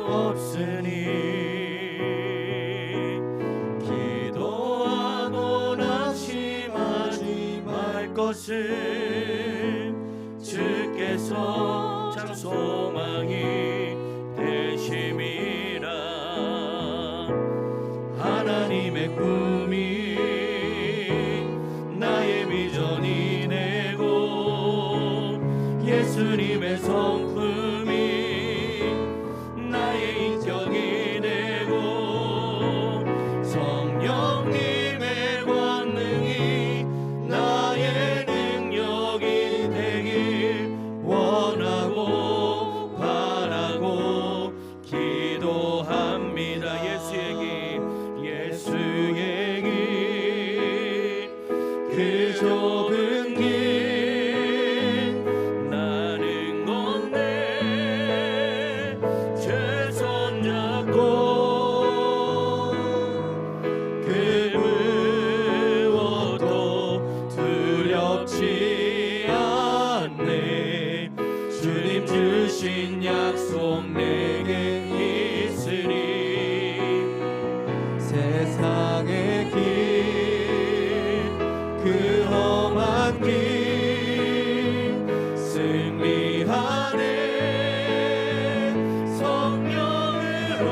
없으니 기도하고 낙심하지 말 것을 주께서 참 소망이 되심이라. 하나님의 꿈이 나의 비전이 되고 예수님의 성품이 나의 인격이 되고 성령님의 권능이 나의 능력이 되길 원하고 바라고 기도합니다. 예수의 길 그 좁은 길 나는 건네 제 손잡고 그 무엇도 두렵지 않네. 주님 주신 약속 내게 있으니 세상의 길 그 험한 길 승리하네. 성령으로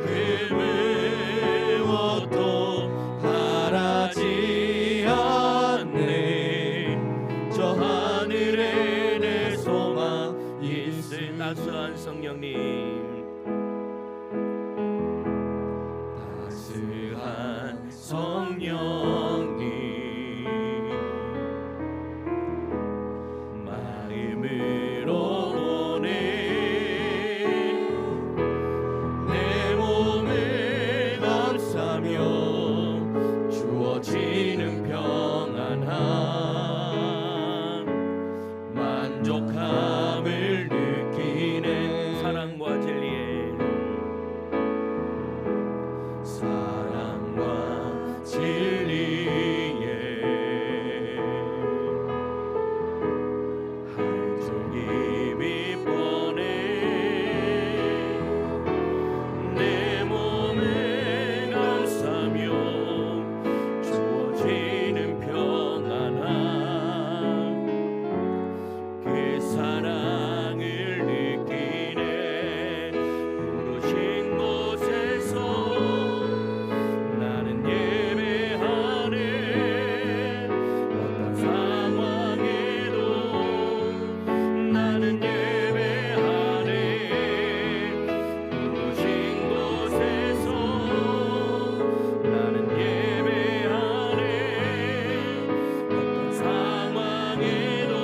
그 무엇도 바라지 않네. 저 하늘에 내 소망 있을 따스한 성령님, 성령님 마음으로 보내 내 몸을 감싸며 주어지는 평안함 만족함을 느끼는 사랑과 진리의 한 줄기 빛보내 내 몸을 감싸며 주어지는 평안함 그 사랑을 느끼네. 부르신 곳에서 나는 예배하네. 어떤 상황에도 나는 예배하네. 부르신 곳에서 나는 예배하네. 어떤 상황에도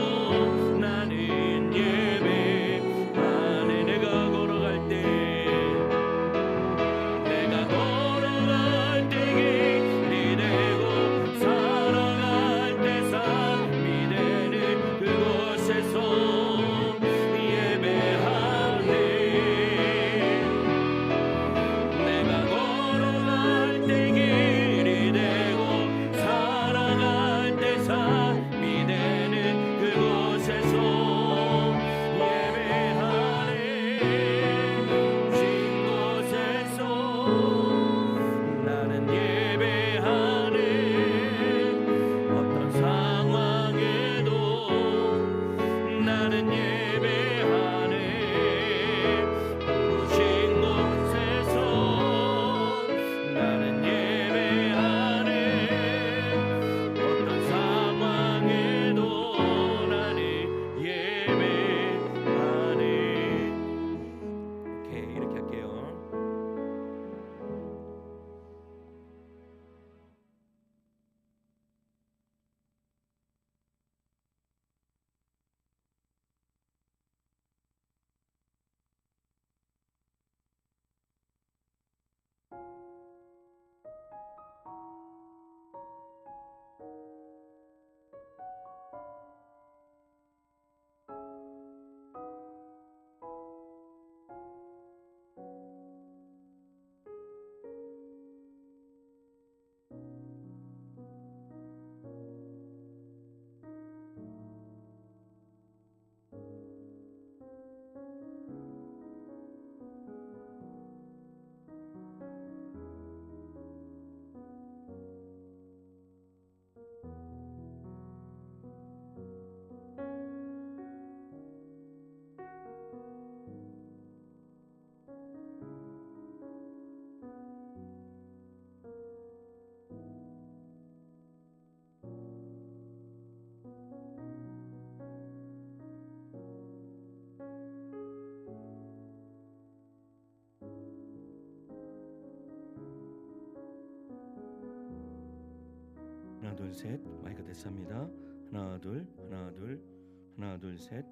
나는 예배하네. 내가 걸어갈 때 길이 되고 살아갈 때 삶이 되는 그곳에서 예배하네. 내가 걸어갈 때 길이 되고 살아갈 때 삶이 되는 그곳에서 예배하네. 신 곳에서 나는 예배하네. 어떤 상황에도 나는 예배하네. 부르신 곳에서 나는 예배하네. 어떤 상황에도 나는 예배하네. 오케이, 이렇게 할게요. 셋. 마이크 됐습니다. 하나 둘 하나 둘 하나 둘 셋.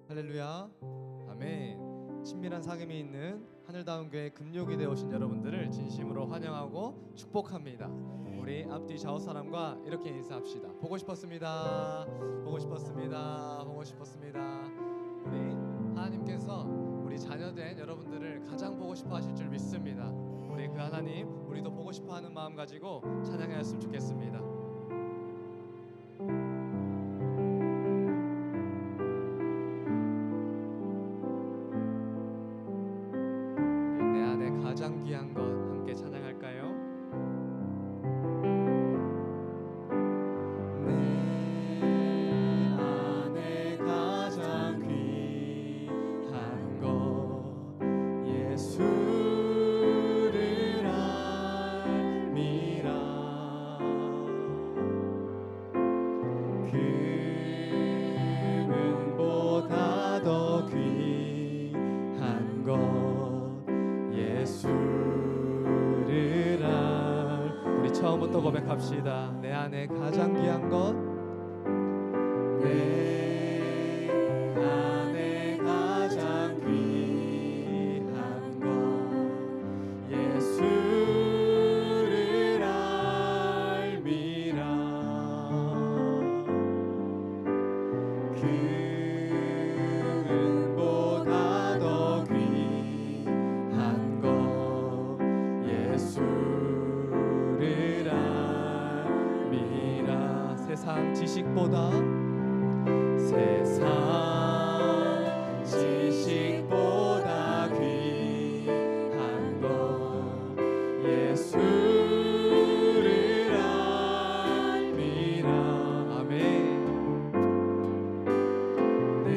할렐루야, 아멘. 친밀한 사귐이 있는 하늘다운 교회 금요기대 오신 여러분들을 진심으로 환영하고 축복합니다. 우리 앞뒤 좌우 사람과 이렇게 인사합시다. 보고 싶었습니다. 보고 싶었습니다. 보고 싶었습니다. 우리 하나님께서 우리 자녀된 여러분들을 가장 보고 싶어 하실 줄 믿습니다. 우리 그 하나님, 우리도 보고 싶어 하는 마음 가지고 찬양하였으면 좋겠습니다. 내 안에 가장 귀한 것 함께 찬양할까요? 내 안에 가장 귀한 것 예수를 알미라. 금은보다 더 귀한 것 예수를 알. 우리 처음부터 고백합시다. 내 안에 가장 귀한 것, 내 안에 가장 귀한 것 예수를 알미라. 금은보다 더 귀한 것 예수를 알미라. 세상 지식보다 귀한 것 예수를 알미라. 아멘. 내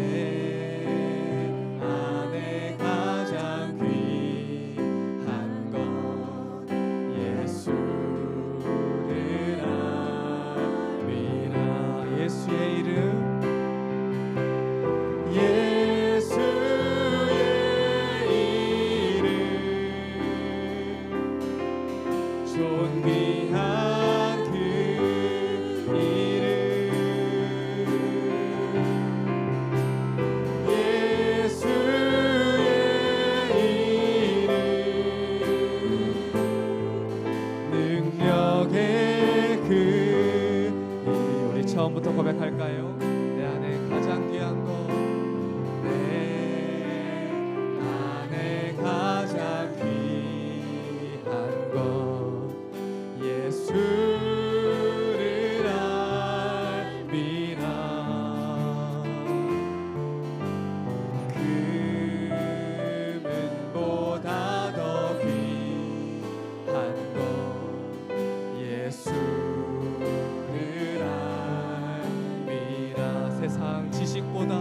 안에 가장 귀한 것 예수를 알미라. 예수의 이름, 예수의 이름, 존귀한 그 이름, 예수의 이름, 능력의 그 이름. 우리 처음부터 고백할까요? 내 안에 가장 귀한 것, 내 안에 가장 귀한 것 예수를 알미라. 금은보다 더 귀한 것 예수를 알미라. 세상 지식보다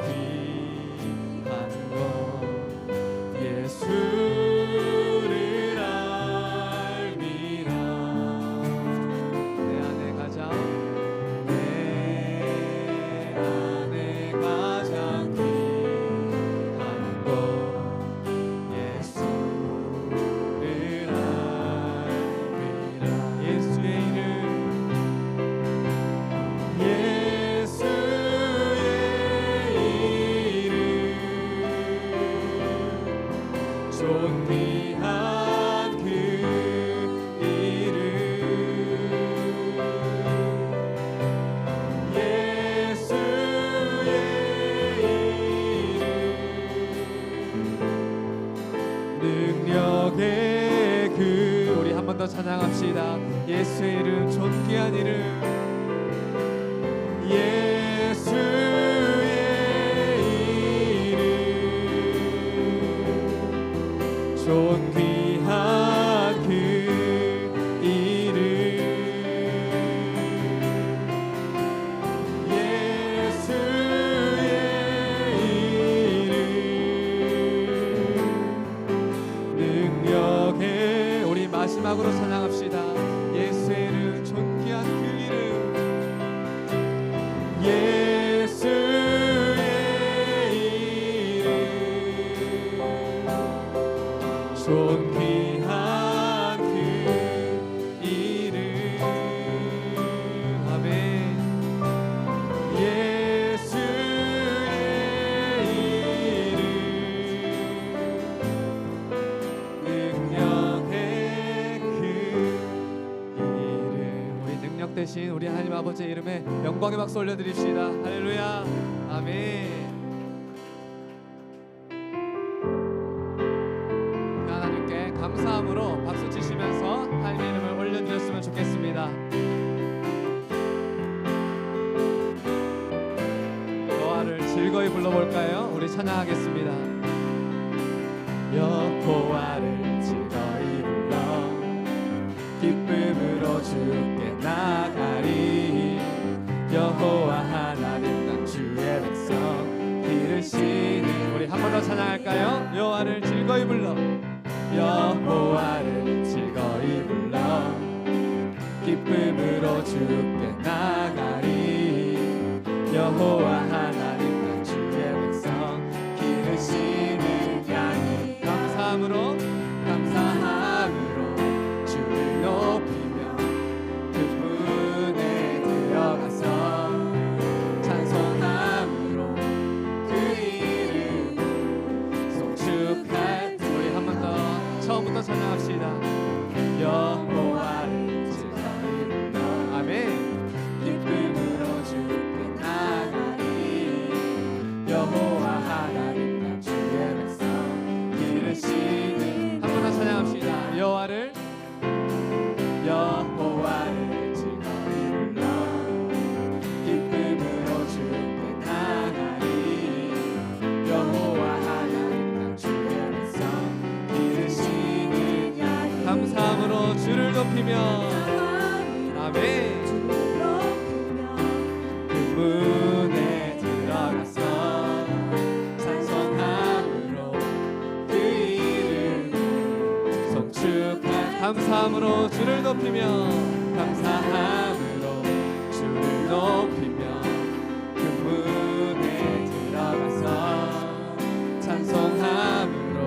귀한 것 예수를 알미라. 내 안에 가장 귀한 것 예수를 알미라. 예수의 이름, 예수의 이름, 존귀한 그 이름, 더 찬양합시다. 예수의 이름 존귀한 이름, 예수의 이름 존귀한 그 이름, 예수의 이름 능력에, 우리 마지막으로 찬양합시다. 예수의 이름 존귀한 그 이름, 예수의 이름 존귀한 그 이름. 아멘. 예수의 이름 능력의 그 이름. 우리 능력 대신 우리 하나님 아버지의 이름에 영광의 박수 올려드립시다. 할렐루야. 아멘. 하나님께 감사함으로 박수 치시면서 하나님의 이름을 올려드렸으면 좋겠습니다. 여호와를 즐거이 불러볼까요? 우리 찬양하겠습니다. 여호와를 즐거이 불러 기쁨으로 주께 나가리. 여호와 하나님 난 주의 백성 기르시는, 우리 한 번 더 찬양할까요? 여호와를 즐거이 불러, 여호와를 즐거이 불러 기쁨으로 주께 나가리. 여호와 하나님 난 주의 백성 기르시는 양이. 감사함으로 주를 높이며 그분에 들어가서 찬송함으로 그 이름 송축할. 우리 한 번 더 처음부터 찬양합시다. 여호와를 즐거이 불러, 아멘. 기쁨으로 주께 나가리. 여호와 하나님 난 주의 백성 기르시는. 한 번 더 찬양합시다. 여호와를 즐거이 불러 기쁨으로 주께 나가리. 여호와 하나님 난 주의 백성 기르시는 양이. 감사함으로 주를 높이며, 아멘. 그분에 들어가서 찬송함으로 그 이름 송축할. 감사함으로 주를 높이며, 감사함으로 주를 높이며 그분에 들어가서 찬송함으로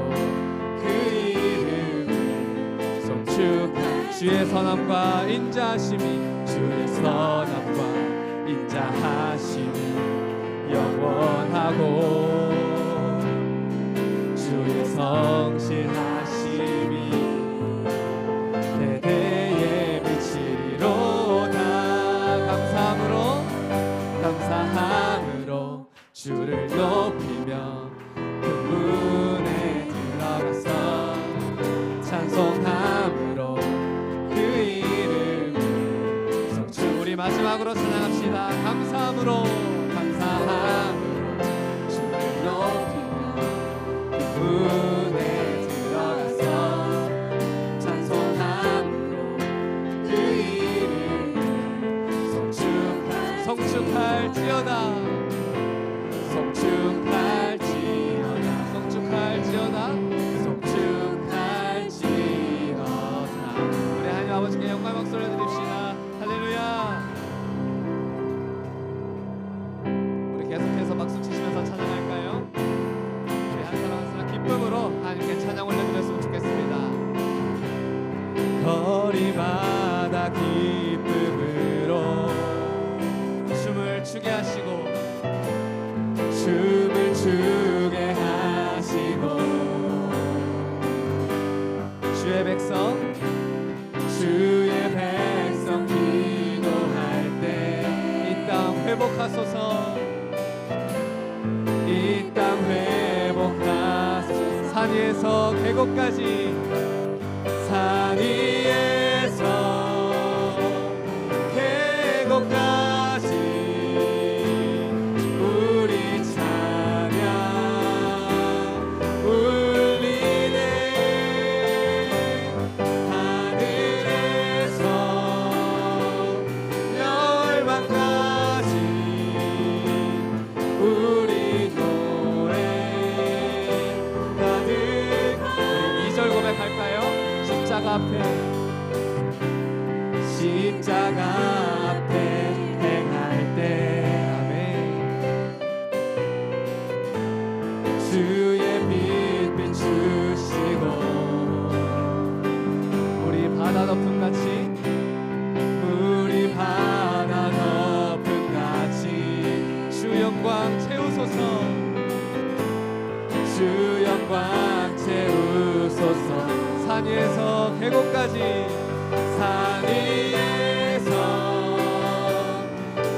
그 이름 송축할. 주의 선함과 인자하심이, 주의 선함과 인자하심이 영원하고 주의 성실하심이 대대에 미치리로다. 감사함으로 주를 높이며 그분에 들어가서 찬송함으로 그 이름 성취. 우리 마지막으로 찬양합시다. 감사함으로 주를 높이며 그분에 들어가서 찬송함으로 그 이름 성축할지어다. 우리 하나님 아버지께 영광의 박수 올려드립시다. 할렐루야. 우리 계속해서 박수 치시면서 찬양할까요? 우리 한 사람 한 사람 기쁨으로 하나님께 찬양 올려드렸으면 좋겠습니다. 거리마다 기쁨으로 춤을 추게 하시고 춤을 추게 하시고 주의 백성 기도할 때 이 땅 회복하소서. 이 땅 회복하소서. 산 위에서 계곡까지 산 위에 십자가 앞에 행할 때 아멘 주의 빛 비추시고 우리 바다 덮음 같이 우리 바다 덮음 같이 주 영광 채우소서 주 영광 채우소서 산 위에서 계곡까지 산 위에서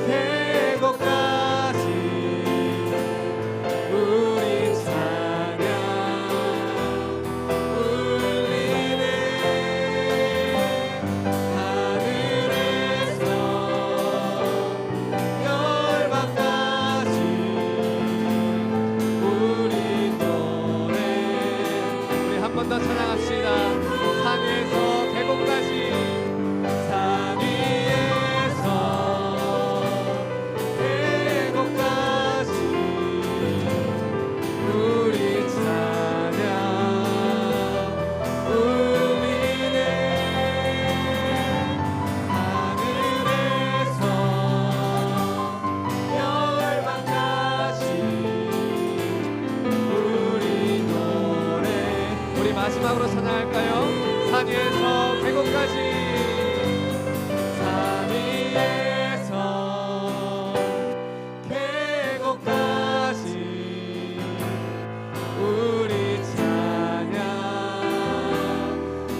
계곡까지 우리 찬양 울리네 하늘에서 열방까지 우리 노래 우리 한 번 더 찬양합시다. 산 위에서 계곡까지 산 위에서 계곡까지 우리 찬양 울리네 하늘에서 열방까지 우리 노래 우리 마지막으로 찬양할까요? 산 위에서 계곡까지 산 위에서 계곡까지 우리 찬양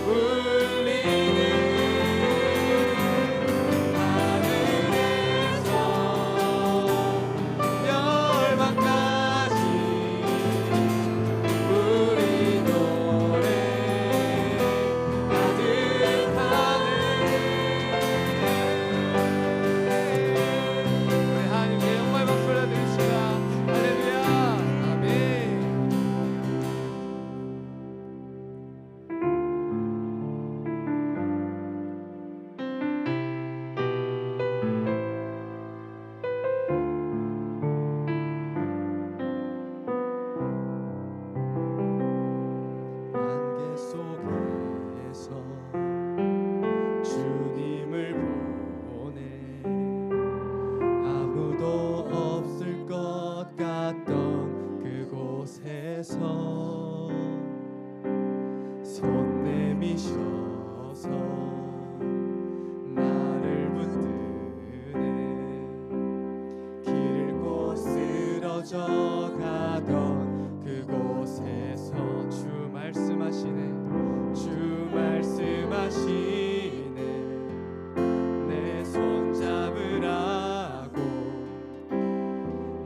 울리네 하늘에서 열방까지 우리 노래 우리 하나님께 영광의 박수를 드립시다. 할렐루야 아멘. 안개 속에서 주님을 보내 아무도 없을 것 같던 그곳에서 손 내미셔서 나를 붙드네 길 잃고 쓰러져 가던 그곳에서 주 말씀하시네 주 말씀하시네 내 손 잡으라고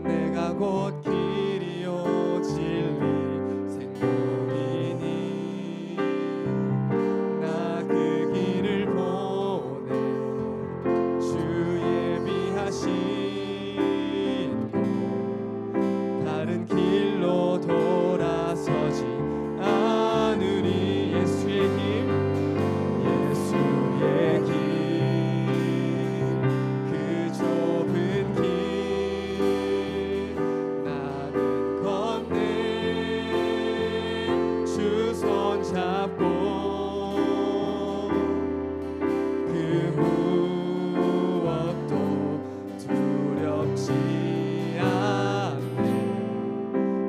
내가 곧 길이요 진리 생명이니 나 그 길을 보내 주 예비하신 곳 다른 길로 돌아서지 않으리 예수의 힘 예수의 길 그 좁은 길 나는 건네 주 손 잡고 그 무엇도 두렵지 않네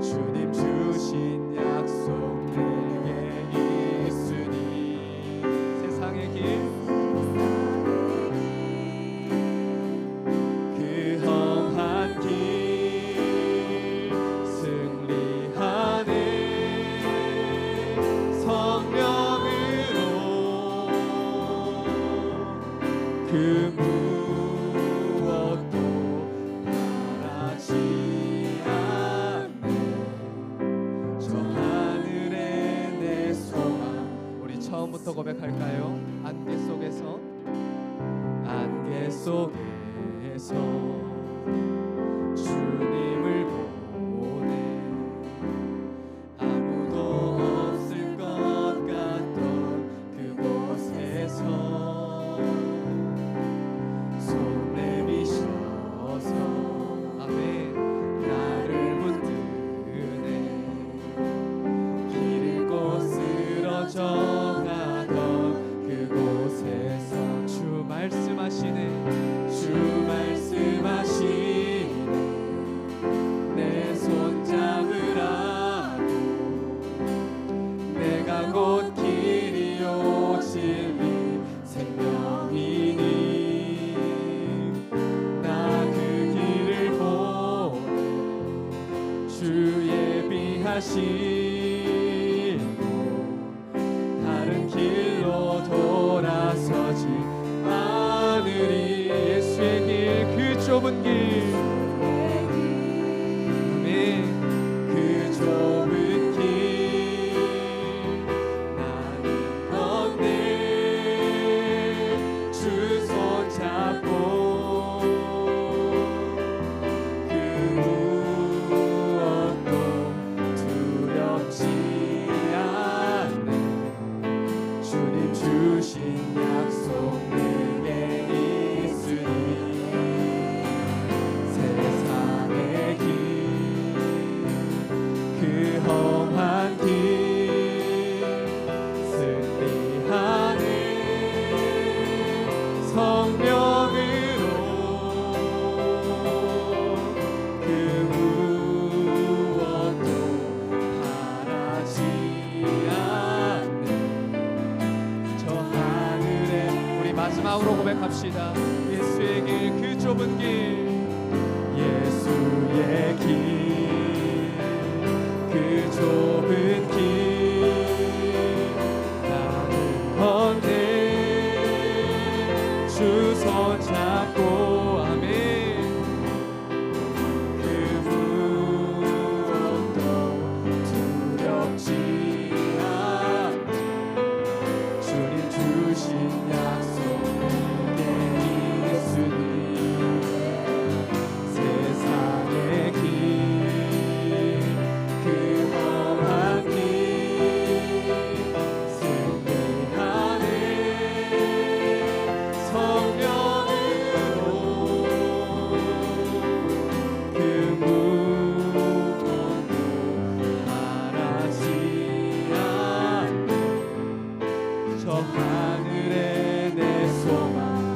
주님 주신 약속 내게 있으니 세상의 길 그 험한 길 승리하네 성령으로 그 무엇도 바라지 않네 저 하늘에 내 소망 우리 처음부터 고백할까요? 안개 속에서 안개 속에서 주님을 보내 아무도 없을 것 같던 그곳에서 손 내미셔서 아멘 나를 붙드네 길 잃고 쓰러져 가던 하시고 다른 길로 돌아서지 않으리. 예수의 길 그 좁은 길 아멘. 그 좁은 길 나는 걷네. 주 손잡고 그 무엇도 두렵지 않네. 주님 주신 약속 내게 있으니 세상의 길 그 험한 길 승리하네. 성령으로 그 무엇도 바라지 않네. 저 하늘에 우리 마지막으로 고백합시다. 예수의 길 그 좁은 길 예수의 길 그 좁은 길 나는 걷네. 주 손잡고 아멘. 그 무엇도 두렵지 않네. 주님 주신 약속 내게 있으니 세상의 길 그 험한 길 승리하네. 성령으로 그 무엇도 바라지 않네. 저 하늘에 내 소망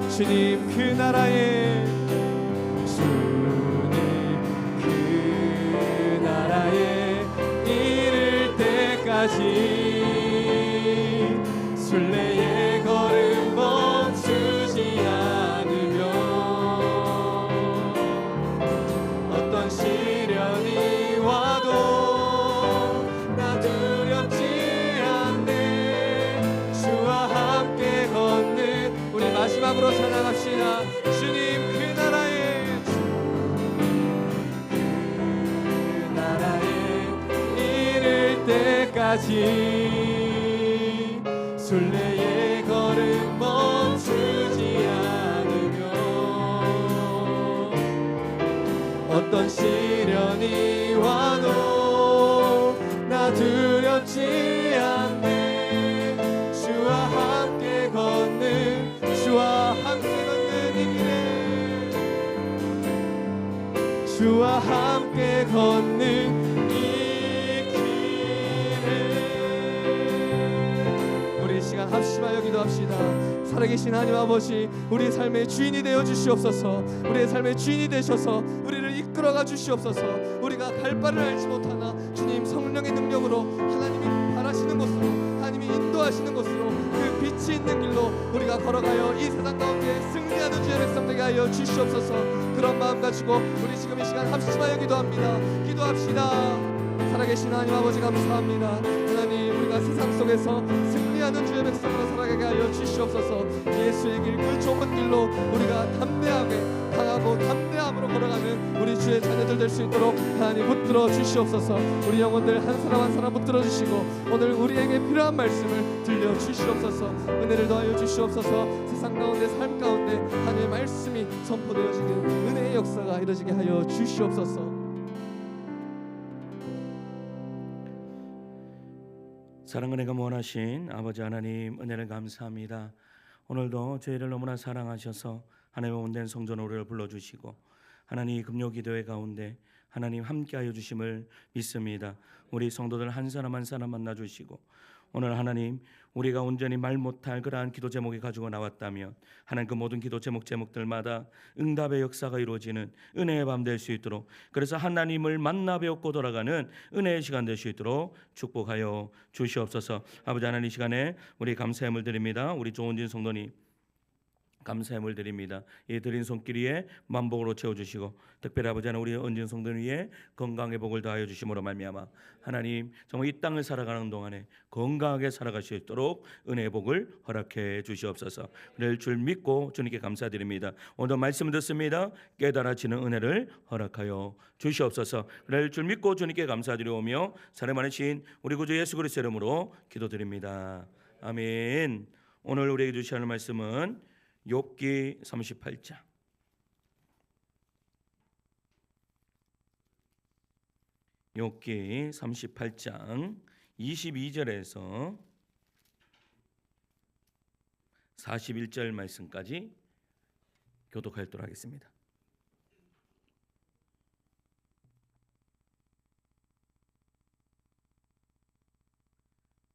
주님 그 나라에 주님 그 나라에 이를 때까지 순례의 걸음 멈추지 않으며 어떤 시련이 와도 나 두렵지 않네. 주와 함께 걷는 우리 마지막으로 찬양합시다. 주님 그 나라에 그 나라에 이를 때까지 순례의 걸음 멈추지 않으며 어떤 시련이 와도 나 두렵지 않네. 주와 함께 걷는 주와 함께 걷는 이 길에 주와 함께 걷는 이 길에 우리 이 시간 합심하여 기도합시다. 살아계신 하나님 아버지, 우리의 삶의 주인이 되어 주시옵소서. 우리의 삶의 주인이 되셔서 우리를 이끌어가 주시옵소서. 우리가 갈 바를 알지 못하나 주님 성령의 능력으로 하나님이 바라시는 곳으로, 하나님이 인도하시는 곳으로, 그 빛이 있는 길로 우리가 걸어가여 이 세상 가운데 승리하는 주의 백성 되게 하여 주시옵소서. 그런 마음 가지고 우리 지금 이 시간 합심하여 기도합니다. 기도합시다. 살아계신 하나님 아버지 감사합니다. 하나님, 우리가 세상 속에서 승리하는 주의 백성으로 살아가게 하여 주시옵소서. 예수의 길, 그 좁은 길로 우리가 담대하게 강하고 담대함으로 걸어가는 우리 주의 자녀들 될 수 있도록 하나님 붙들어 주시옵소서. 우리 영혼들 한 사람 한 사람 붙들어 주시고 오늘 우리에게 필요한 말씀을 들려 주시옵소서. 은혜를 더하여 주시옵소서. 세상 가운데 삶 가운데 하나님의 말씀이 선포되어지는 은혜의 역사가 이루어지게 하여 주시옵소서. 사랑과 내가 원하신 아버지 하나님, 은혜를 감사합니다. 오늘도 저희를 너무나 사랑하셔서 하나님의 온된 성전 노래를 불러주시고 하나님 금요 기도회 가운데 하나님 함께하여 주심을 믿습니다. 우리 성도들 한 사람 한 사람 만나주시고 오늘 하나님, 우리가 온전히 말 못할 그러한 기도 제목이 가지고 나왔다면 하나님 그 모든 기도 제목들마다 응답의 역사가 이루어지는 은혜의 밤 될 수 있도록, 그래서 하나님을 만나 배웠고 돌아가는 은혜의 시간 될 수 있도록 축복하여 주시옵소서. 아버지 하나님, 이 시간에 우리 감사함을 드립니다. 우리 조은진 성도님 감사의 예물 드립니다. 이 드린 손길이에 만복으로 채워주시고 특별히 아버지 하나님 우리 언진 성도들 위해 건강의 복을 더하여 주심으로 말미암아 하나님 정말 이 땅을 살아가는 동안에 건강하게 살아갈 수 있도록 은혜의 복을 허락해 주시옵소서. 그럴 줄 믿고 주님께 감사드립니다. 오늘 말씀 듣습니다. 깨달아지는 은혜를 허락하여 주시옵소서. 그럴 줄 믿고 주님께 감사드리오며 사랑 많으신 우리 구주 예수 그리스도의 이름으로 기도드립니다. 아멘. 오늘 우리에게 주시는 말씀은 욥기 38장 욥기 38장 22절에서 41절 말씀까지 교독하도록 하겠습니다.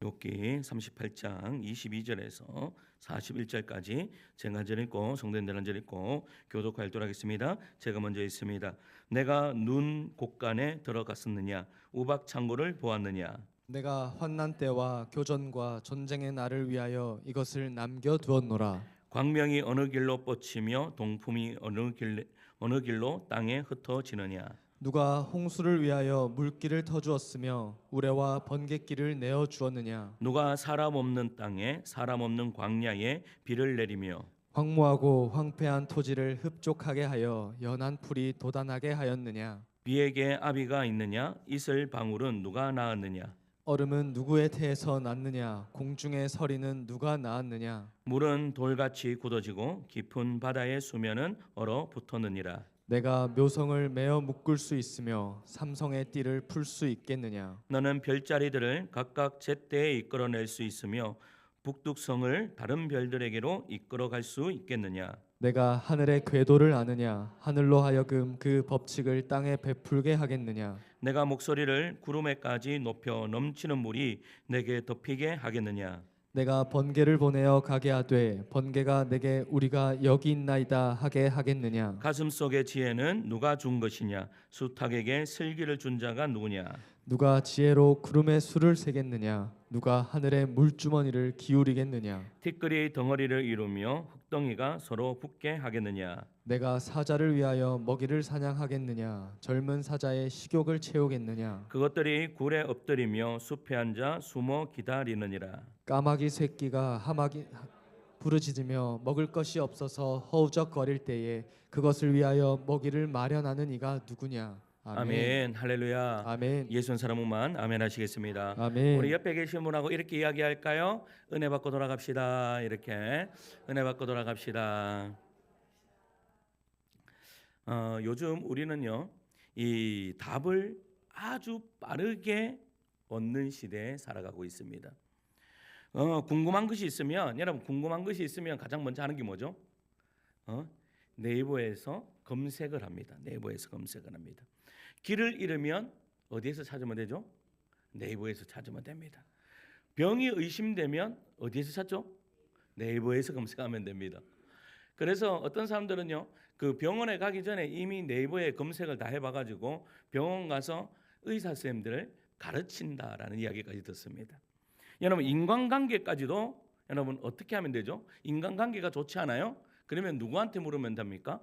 욥기 38장 22절에서 41절까지 제가 한 절 읽고 성도님들 한 절 읽고 교독하도록 하겠습니다. 제가 먼저 읽습니다. 내가 눈 곳간에 들어갔었느냐 우박 창고를 보았느냐 내가 환난 때와 교전과 전쟁의 날을 위하여 이것을 남겨두었노라. 광명이 어느 길로 뻗치며 동품이 어느 길로 땅에 흩어지느냐 누가 홍수를 위하여 물길을 터주었으며 우레와 번갯길을 내어 주었느냐. 누가 사람 없는 땅에 사람 없는 광야에 비를 내리며 황무하고 황폐한 토지를 흡족하게 하여 연한 풀이 돋아나게 하였느냐. 비에게 아비가 있느냐 이슬 방울은 누가 낳았느냐 얼음은 누구의 태에서 났느냐. 공중의 서리는 누가 낳았느냐. 물은 돌같이 굳어지고 깊은 바다의 수면은 얼어붙었느니라. 내가 묘성을 메어 묶을 수 있으며 삼성의 띠를 풀 수 있겠느냐. 너는 별자리들을 각각 제때에 이끌어낼 수 있으며 북극성을 다른 별들에게로 이끌어갈 수 있겠느냐. 내가 하늘의 궤도를 아느냐. 하늘로 하여금 그 법칙을 땅에 베풀게 하겠느냐. 내가 목소리를 구름에까지 높여 넘치는 물이 내게 덮이게 하겠느냐. 내가 번개를 보내어 가게 하되 번개가 내게 우리가 여기 있나이다 하게 하겠느냐. 가슴 속의 지혜는 누가 준 것이냐. 수탉에게 슬기를 준 자가 누구냐. 누가 지혜로 구름의 수를 세겠느냐. 누가 하늘의 물주머니를 기울이겠느냐. 티끌이 덩어리를 이루며 흙덩이가 서로 붙게 하겠느냐. 내가 사자를 위하여 먹이를 사냥하겠느냐. 젊은 사자의 식욕을 채우겠느냐. 그것들이 굴에 엎드리며 숲에 앉아 숨어 기다리느니라. 까마귀 새끼가 하마귀 부르짖으며 먹을 것이 없어서 허우적거릴 때에 그것을 위하여 먹이를 마련하는 이가 누구냐. 아멘. 아멘. 할렐루야. 아멘. 예수는 사람만 아멘 하시겠습니다. 아멘. 우리 옆에 계신 분하고 이렇게 이야기할까요? 은혜 받고 돌아갑시다. 이렇게 은혜 받고 돌아갑시다. 요즘 우리는요 이 답을 아주 빠르게 얻는 시대에 살아가고 있습니다. 궁금한 것이 있으면 여러분 궁금한 것이 있으면 가장 먼저 하는 게 뭐죠? 네이버에서 검색을 합니다. 네이버에서 검색을 합니다. 길을 잃으면 어디에서 찾으면 되죠? 네이버에서 찾으면 됩니다. 병이 의심되면 어디에서 찾죠? 네이버에서 검색하면 됩니다. 그래서 어떤 사람들은요 그 병원에 가기 전에 이미 네이버에 검색을 다 해봐가지고 병원 가서 의사 선생님들을 가르친다라는 이야기까지 듣습니다. 여러분 인간관계까지도 여러분 어떻게 하면 되죠? 인간관계가 좋지 않아요? 그러면 누구한테 물으면 됩니까?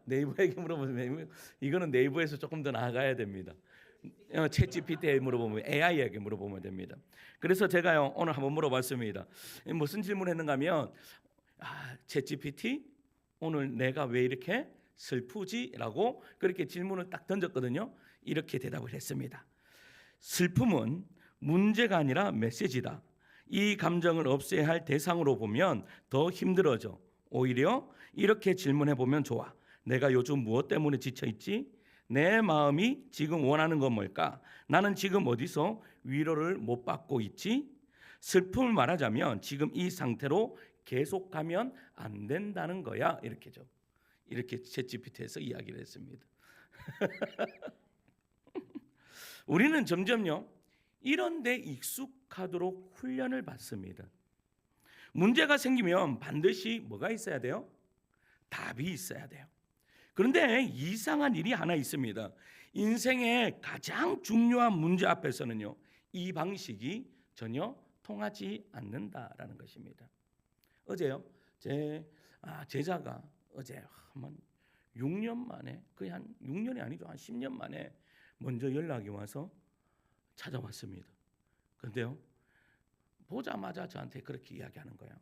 네이버에게 물어보면 이거는 네이버에서 조금 더 나아가야 됩니다. 챗 GPT에 물어보면 AI에게 물어보면 됩니다. 그래서 제가요 오늘 한번 물어봤습니다. 무슨 질문했는가 하면 챗 GPT 오늘 내가 왜 이렇게 슬프지라고 그렇게 질문을 딱 던졌거든요. 이렇게 대답을 했습니다. 슬픔은 문제가 아니라 메시지다. 이 감정을 없애야 할 대상으로 보면 더 힘들어져. 오히려 이렇게 질문해 보면 좋아. 내가 요즘 무엇 때문에 지쳐 있지? 내 마음이 지금 원하는 건 뭘까? 나는 지금 어디서 위로를 못 받고 있지? 슬픔을 말하자면 지금 이 상태로 계속하면 안 된다는 거야. 이렇게죠. 이렇게 챗GPT에서 이야기를 했습니다. 우리는 점점요 이런 데 익숙하도록 훈련을 받습니다. 문제가 생기면 반드시 뭐가 있어야 돼요? 답이 있어야 돼요. 그런데 이상한 일이 하나 있습니다. 인생의 가장 중요한 문제 앞에서는요 이 방식이 전혀 통하지 않는다라는 것입니다. 어제요 제 제자가 어제 한번 6년 만에, 거의 한 6년이 아니죠, 한 10년 만에 먼저 연락이 와서 찾아왔습니다. 그런데요, 보자마자 저한테 그렇게 이야기하는 거예요.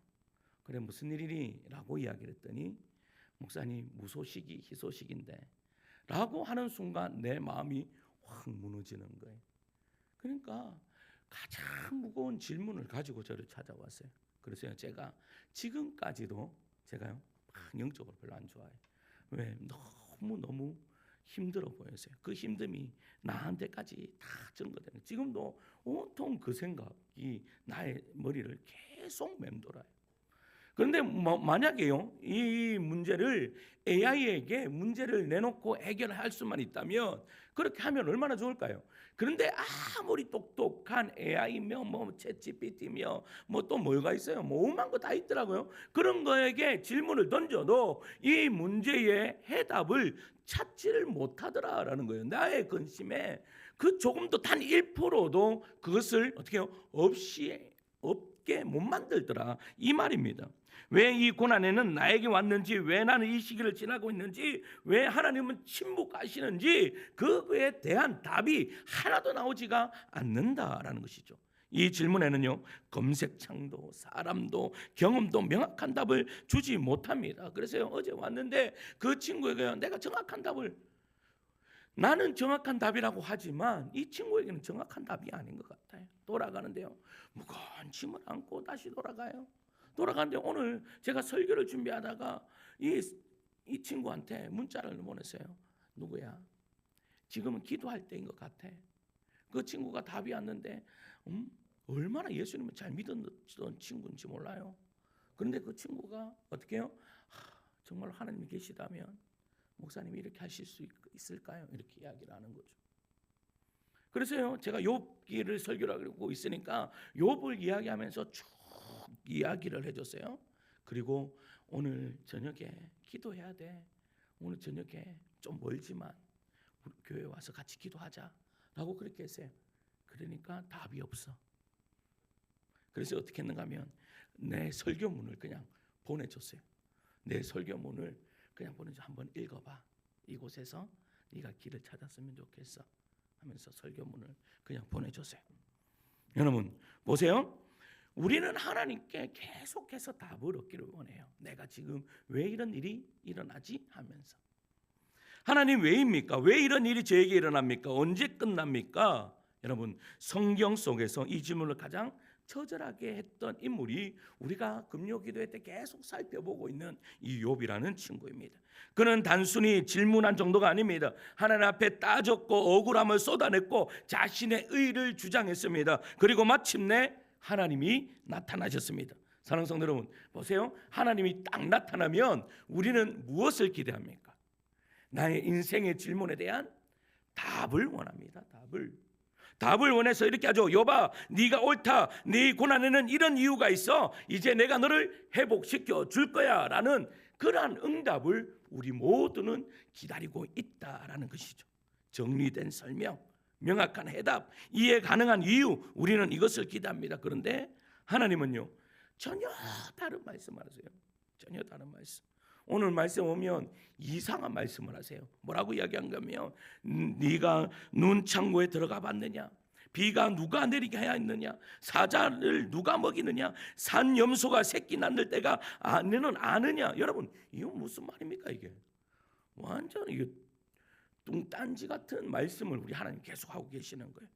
그래, 무슨 일이니? 라고 이야기를 했더니, 목사님 무소식이 희소식인데 라고 하는 순간 내 마음이 확 무너지는 거예요. 그러니까 가장 무거운 질문을 가지고 저를 찾아왔어요. 그래서 제가 지금까지도 제가요 막 영적으로 별로 안 좋아해요. 왜? 너무 힘들어 보였어요. 그 힘듦이 나한테까지 다 전거되는. 지금도 온통 그 생각이 나의 머리를 계속 맴돌아요. 그런데 만약에요, 이 문제를 AI에게 문제를 내놓고 해결할 수만 있다면 그렇게 하면 얼마나 좋을까요? 그런데 아무리 똑똑한 AI며 뭐 챗GPT며 뭐 또 뭐가 있어요? 뭐 오만 거 다 있더라고요. 그런 거에게 질문을 던져도 이 문제의 해답을 찾지를 못하더라라는 거예요. 나의 근심에 그 조금도 단 1%도 그것을 어떻게 해요? 없게 못 만들더라, 이 말입니다. 왜 이 고난에는 나에게 왔는지, 왜 나는 이 시기를 지나고 있는지, 왜 하나님은 침묵하시는지 그거에 대한 답이 하나도 나오지가 않는다라는 것이죠. 이 질문에는요, 검색창도 사람도 경험도 명확한 답을 주지 못합니다. 그래서요, 어제 왔는데 그 친구에게 내가 정확한 답을, 나는 정확한 답이라고 하지만 이 친구에게는 정확한 답이 아닌 것 같아요. 돌아가는데요, 무거운 짐을 안고 다시 돌아가요. 돌아가는데 오늘 제가 설교를 준비하다가 이 친구한테 문자를 보냈어요. 누구야? 지금은 기도할 때인 것 같아. 그 친구가 답이 왔는데 얼마나 예수님을 잘 믿었던 친구인지 몰라요. 그런데 그 친구가 어떻게 해요? 정말 하나님이 계시다면 목사님이 이렇게 하실 수 있을까요? 이렇게 이야기를 하는 거죠. 그래서요, 제가 욥기를 설교를 하고 있으니까 욥을 이야기하면서 쭉 이야기를 해줬어요. 그리고 오늘 저녁에 기도해야 돼. 오늘 저녁에 좀 멀지만 우리 교회 와서 같이 기도하자라고 그렇게 했어요. 그러니까 답이 없어. 그래서 어떻게 했는가 하면 내 설교문을 그냥 보내줬어요. 내 설교문을 그냥 보내줘. 한번 읽어봐. 이곳에서 네가 길을 찾았으면 좋겠어 하면서 설교문을 그냥 보내줬어요. 여러분 보세요. 우리는 하나님께 계속해서 답을 얻기를 원해요. 내가 지금 왜 이런 일이 일어나지 하면서. 하나님 왜입니까? 왜 이런 일이 저에게 일어납니까? 언제 끝납니까? 여러분, 성경 속에서 이 질문을 가장 처절하게 했던 인물이 우리가 금요기도회 때 계속 살펴보고 있는 이 욥이라는 친구입니다. 그는 단순히 질문한 정도가 아닙니다. 하나님 앞에 따졌고 억울함을 쏟아냈고 자신의 의를 주장했습니다. 그리고 마침내 하나님이 나타나셨습니다. 사랑하는 성도 여러분, 보세요. 하나님이 딱 나타나면 우리는 무엇을 기대합니까? 나의 인생의 질문에 대한 답을 원합니다. 답을 원해서 이렇게 하죠. 욥아, 네가 옳다. 네 고난에는 이런 이유가 있어. 이제 내가 너를 회복시켜 줄 거야 라는 그러한 응답을 우리 모두는 기다리고 있다라는 것이죠. 정리된 설명, 명확한 해답, 이해 가능한 이유, 우리는 이것을 기대합니다. 그런데 하나님은요, 전혀 다른 말씀을 하세요. 전혀 다른 말씀. 오늘 말씀 오면 이상한 말씀을 하세요. 뭐라고 이야기한가 하면 네가 눈창고에 들어가 봤느냐? 비가 누가 내리게 해야 했느냐? 사자를 누가 먹이느냐? 산염소가 새끼 낳을 때가 너는 아느냐? 여러분, 이거 무슨 말입니까 이게? 완전 이게 뚱딴지 같은 말씀을 우리 하나님 계속 하고 계시는 거예요.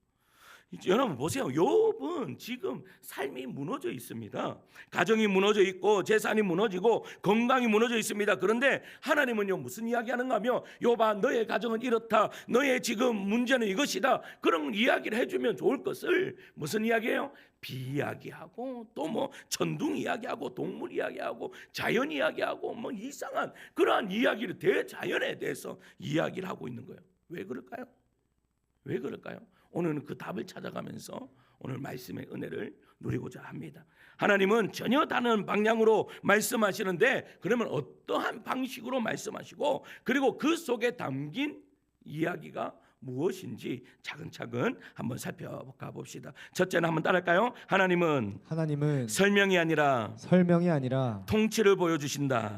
여러분 보세요. 욥은 지금 삶이 무너져 있습니다. 가정이 무너져 있고 재산이 무너지고 건강이 무너져 있습니다. 그런데 하나님은요, 무슨 이야기하는가 하면 욥아, 너의 가정은 이렇다. 너의 지금 문제는 이것이다. 그런 이야기를 해주면 좋을 것을 무슨 이야기예요? 비 이야기하고 또 뭐 천둥 이야기하고 동물 이야기하고 자연 이야기하고 뭐 이상한 그러한 이야기를 대자연에 대해서 이야기를 하고 있는 거예요. 왜 그럴까요? 왜 그럴까요? 오늘은 그 답을 찾아가면서 오늘 말씀의 은혜를 누리고자 합니다. 하나님은 전혀 다른 방향으로 말씀하시는데 그러면 어떠한 방식으로 말씀하시고 그리고 그 속에 담긴 이야기가 무엇인지 차근차근 한번 살펴가 봅시다. 첫째는 한번 따라할까요? 하나님은 설명이 아니라 통치를 보여주신다.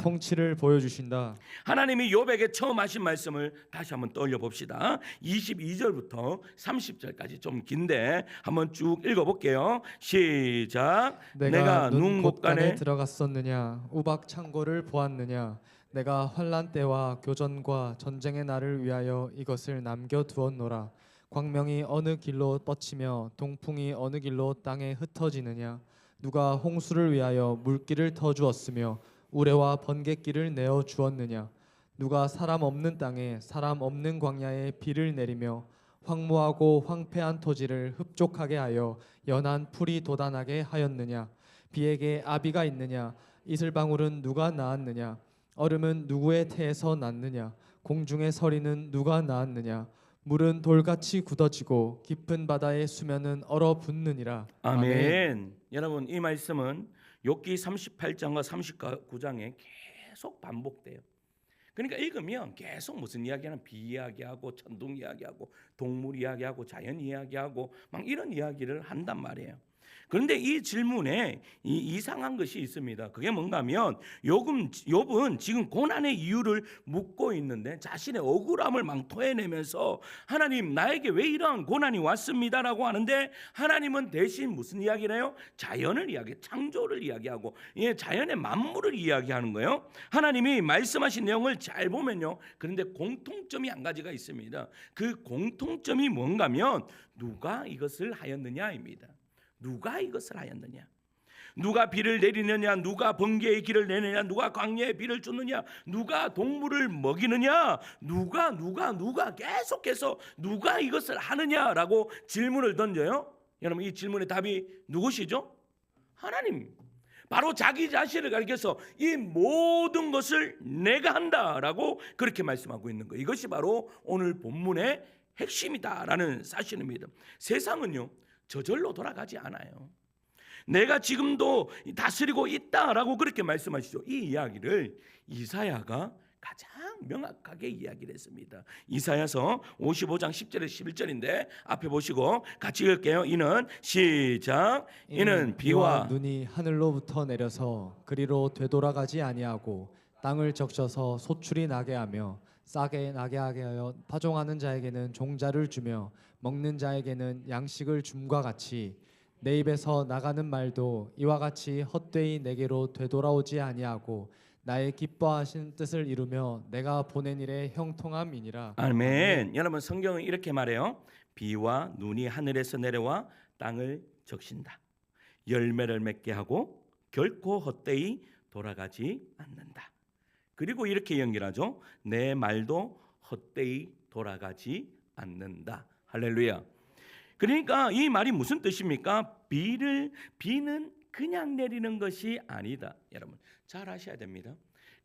하나님이 욥에게 처음 하신 말씀을 다시 한번 떠올려 봅시다. 22절부터 30절까지 좀 긴데 한번 쭉 읽어볼게요. 시작. 내가 눈 곳간에 들어갔었느냐, 우박 창고를 보았느냐. 내가 환난 때와 교전과 전쟁의 날을 위하여 이것을 남겨두었노라. 광명이 어느 길로 뻗치며 동풍이 어느 길로 땅에 흩어지느냐. 누가 홍수를 위하여 물길을 터주었으며 우레와 번갯길을 내어 주었느냐. 누가 사람 없는 땅에 사람 없는 광야에 비를 내리며 황무하고 황폐한 토지를 흡족하게 하여 연한 풀이 돋아나게 하였느냐. 비에게 아비가 있느냐. 이슬방울은 누가 낳았느냐. 얼음은 누구의 태에서 났느냐. 공중의 서리는 누가 낳았느냐. 물은 돌같이 굳어지고 깊은 바다의 수면은 얼어붙느니라. 아멘. 여러분, 이 말씀은 욥기 38장과 39장에 계속 반복돼요. 그러니까 읽으면 계속 무슨 이야기하는 비 이야기하고 천둥 이야기하고 동물 이야기하고 자연 이야기하고 막 이런 이야기를 한단 말이에요. 그런데 이 질문에 이상한 것이 있습니다. 그게 뭔가 하면 욥은 지금 고난의 이유를 묻고 있는데 자신의 억울함을 막 토해내면서 하나님, 나에게 왜 이러한 고난이 왔습니다라고 하는데 하나님은 대신 무슨 이야기를 해요? 자연을 창조를 이야기하고 자연의 만물을 이야기하는 거예요. 하나님이 말씀하신 내용을 잘 보면요, 그런데 공통점이 한 가지가 있습니다. 그 공통점이 뭔가 하면 누가 이것을 하였느냐입니다. 누가 이것을 하였느냐? 누가 비를 내리느냐? 누가 번개의 길을 내느냐? 누가 광야에 비를 주느냐? 누가 동물을 먹이느냐? 누가 계속해서 누가 이것을 하느냐라고 질문을 던져요. 여러분, 이 질문의 답이 누구시죠? 하나님. 바로 자기 자신을 가리켜서 이 모든 것을 내가 한다라고 그렇게 말씀하고 있는 거예요. 이것이 바로 오늘 본문의 핵심이다라는 사실입니다. 세상은요, 저절로 돌아가지 않아요. 내가 지금도 다스리고 있다라고 그렇게 말씀하시죠. 이 이야기를 이사야가 가장 명확하게 이야기를 했습니다. 이사야서 55장 10절에서 11절인데 앞에 보시고 같이 읽을게요. 이는 시작. 이는 비와 눈이 하늘로부터 내려서 그리로 되돌아가지 아니하고 땅을 적셔서 소출이 나게 하며 싸게 나게 하게 하여 파종하는 자에게는 종자를 주며 먹는 자에게는 양식을 줌과 같이 내 입에서 나가는 말도 이와 같이 헛되이 내게로 되돌아오지 아니하고 나의 기뻐하신 뜻을 이루며 내가 보낸 일의 형통함이니라. 아멘. 여러분, 성경은 이렇게 말해요. 비와 눈이 하늘에서 내려와 땅을 적신다. 열매를 맺게 하고 결코 헛되이 돌아가지 않는다. 그리고 이렇게 연결하죠. 내 말도 헛되이 돌아가지 않는다. 할렐루야. 그러니까 이 말이 무슨 뜻입니까? 비는 그냥 내리는 것이 아니다. 여러분, 잘 아셔야 됩니다.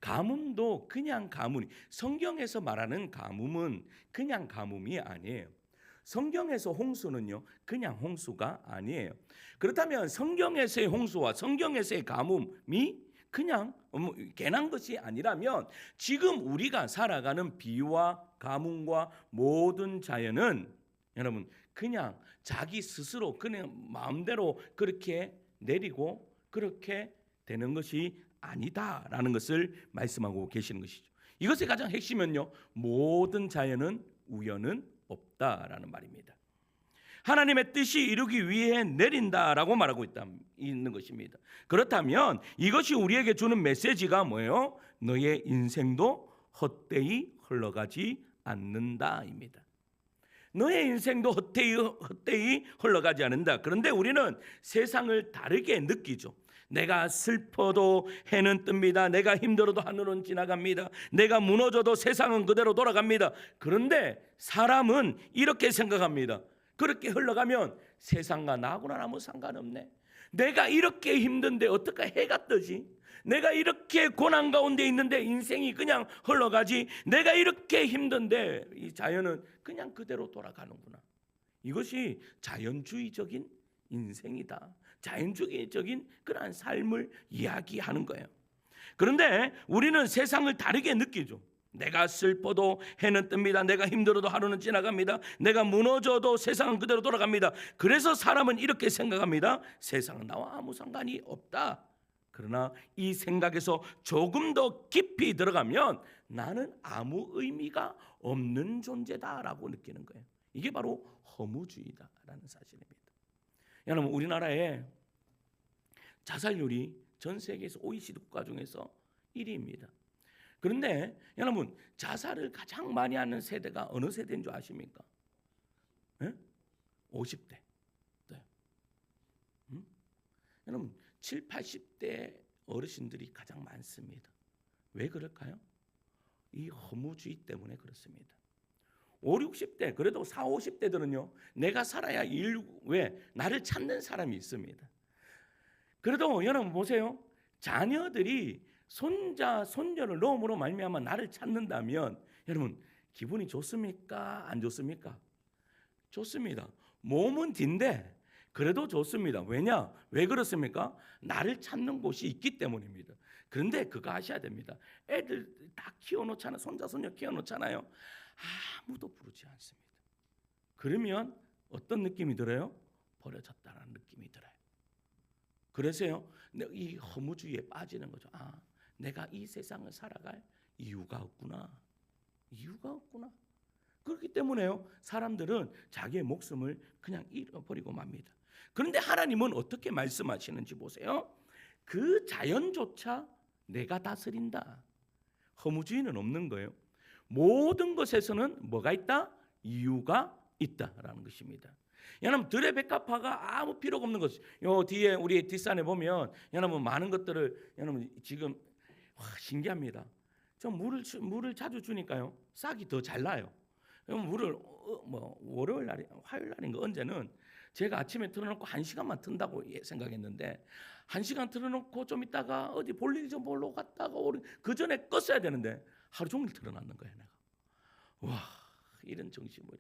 가뭄도 그냥 가뭄이, 성경에서 말하는 가뭄은 그냥 가뭄이 아니에요. 성경에서 홍수는요, 그냥 홍수가 아니에요. 그렇다면 성경에서의 홍수와 성경에서의 가뭄이 그냥 괜한 것이 아니라면 지금 우리가 살아가는 비와 가뭄과 모든 자연은 여러분 그냥 자기 스스로 그냥 마음대로 그렇게 내리고 그렇게 되는 것이 아니다라는 것을 말씀하고 계시는 것이죠. 이것의 가장 핵심은요, 모든 자연은 우연은 없다라는 말입니다. 하나님의 뜻이 이루기 위해 내린다라고 말하고 있는 것입니다. 그렇다면 이것이 우리에게 주는 메시지가 뭐예요? 너의 인생도 헛되이 흘러가지 않는다입니다. 너의 인생도 헛되이 흘러가지 않는다. 그런데 우리는 세상을 다르게 느끼죠. 내가 슬퍼도 해는 뜹니다. 내가 힘들어도 하늘은 지나갑니다. 내가 무너져도 세상은 그대로 돌아갑니다. 그런데 사람은 이렇게 생각합니다. 그렇게 흘러가면 세상과 나하고는 아무 상관없네. 내가 이렇게 힘든데 어떻게 해가 뜨지? 내가 이렇게 고난 가운데 있는데 인생이 그냥 흘러가지. 내가 이렇게 힘든데 이 자연은 그냥 그대로 돌아가는구나. 이것이 자연주의적인 인생이다. 자연주의적인 그러한 삶을 이야기하는 거예요. 그런데 우리는 세상을 다르게 느끼죠. 내가 슬퍼도 해는 뜹니다. 내가 힘들어도 하루는 지나갑니다. 내가 무너져도 세상은 그대로 돌아갑니다. 그래서 사람은 이렇게 생각합니다. 세상은 나와 아무 상관이 없다. 그러나 이 생각에서 조금 더 깊이 들어가면 나는 아무 의미가 없는 존재다라고 느끼는 거예요. 이게 바로 허무주의다라는 사실입니다. 여러분, 우리나라의 자살률이 전 세계에서 OECD 국가 중에서 1위입니다. 그런데 여러분, 자살을 가장 많이 하는 세대가 어느 세대인 줄 아십니까? 50대. 네. 여러분, 7, 80대 어르신들이 가장 많습니다. 왜 그럴까요? 이 허무주의 때문에 그렇습니다. 5, 60대, 그래도 4, 50대들은요, 내가 살아야 왜 나를 찾는 사람이 있습니다. 그래도 여러분 보세요. 자녀들이 손자, 손녀를 넣음으로 말미암아 나를 찾는다면 여러분 기분이 좋습니까? 안 좋습니까? 좋습니다. 몸은 딘데 그래도 좋습니다. 왜냐? 왜 그렇습니까? 나를 찾는 곳이 있기 때문입니다. 그런데 그거 아셔야 됩니다. 애들 다 키워놓잖아요. 손자, 손녀 키워놓잖아요. 아무도 부르지 않습니다. 그러면 어떤 느낌이 들어요? 버려졌다는 느낌이 들어요. 그래서요, 이 허무주의에 빠지는 거죠. 내가 이 세상을 살아갈 이유가 없구나. 이유가 없구나. 그렇기 때문에요, 사람들은 자기의 목숨을 그냥 잃어버리고 맙니다. 그런데 하나님은 어떻게 말씀하시는지 보세요. 그 자연조차 내가 다스린다. 허무주의는 없는 거예요. 모든 것에서는 뭐가 있다? 이유가 있다라는 것입니다. 여러분, 들의 백합화가 아무 필요가 없는 것. 요 뒤에 우리 뒷산에 보면 여러분 많은 것들을 여러분 지금 신기합니다. 저 물을 자주 주니까요, 싹이 더 잘 나요. 물을 월요일 날이 화요일 날인가 언제는 제가 아침에 틀어놓고 1시간만 튼다고 생각했는데 1시간 틀어놓고 좀 있다가 어디 볼일 좀 보러 갔다가 그 전에 껐어야 되는데 하루 종일 틀어놨는 거예요. 내가 와, 이런 정신머리.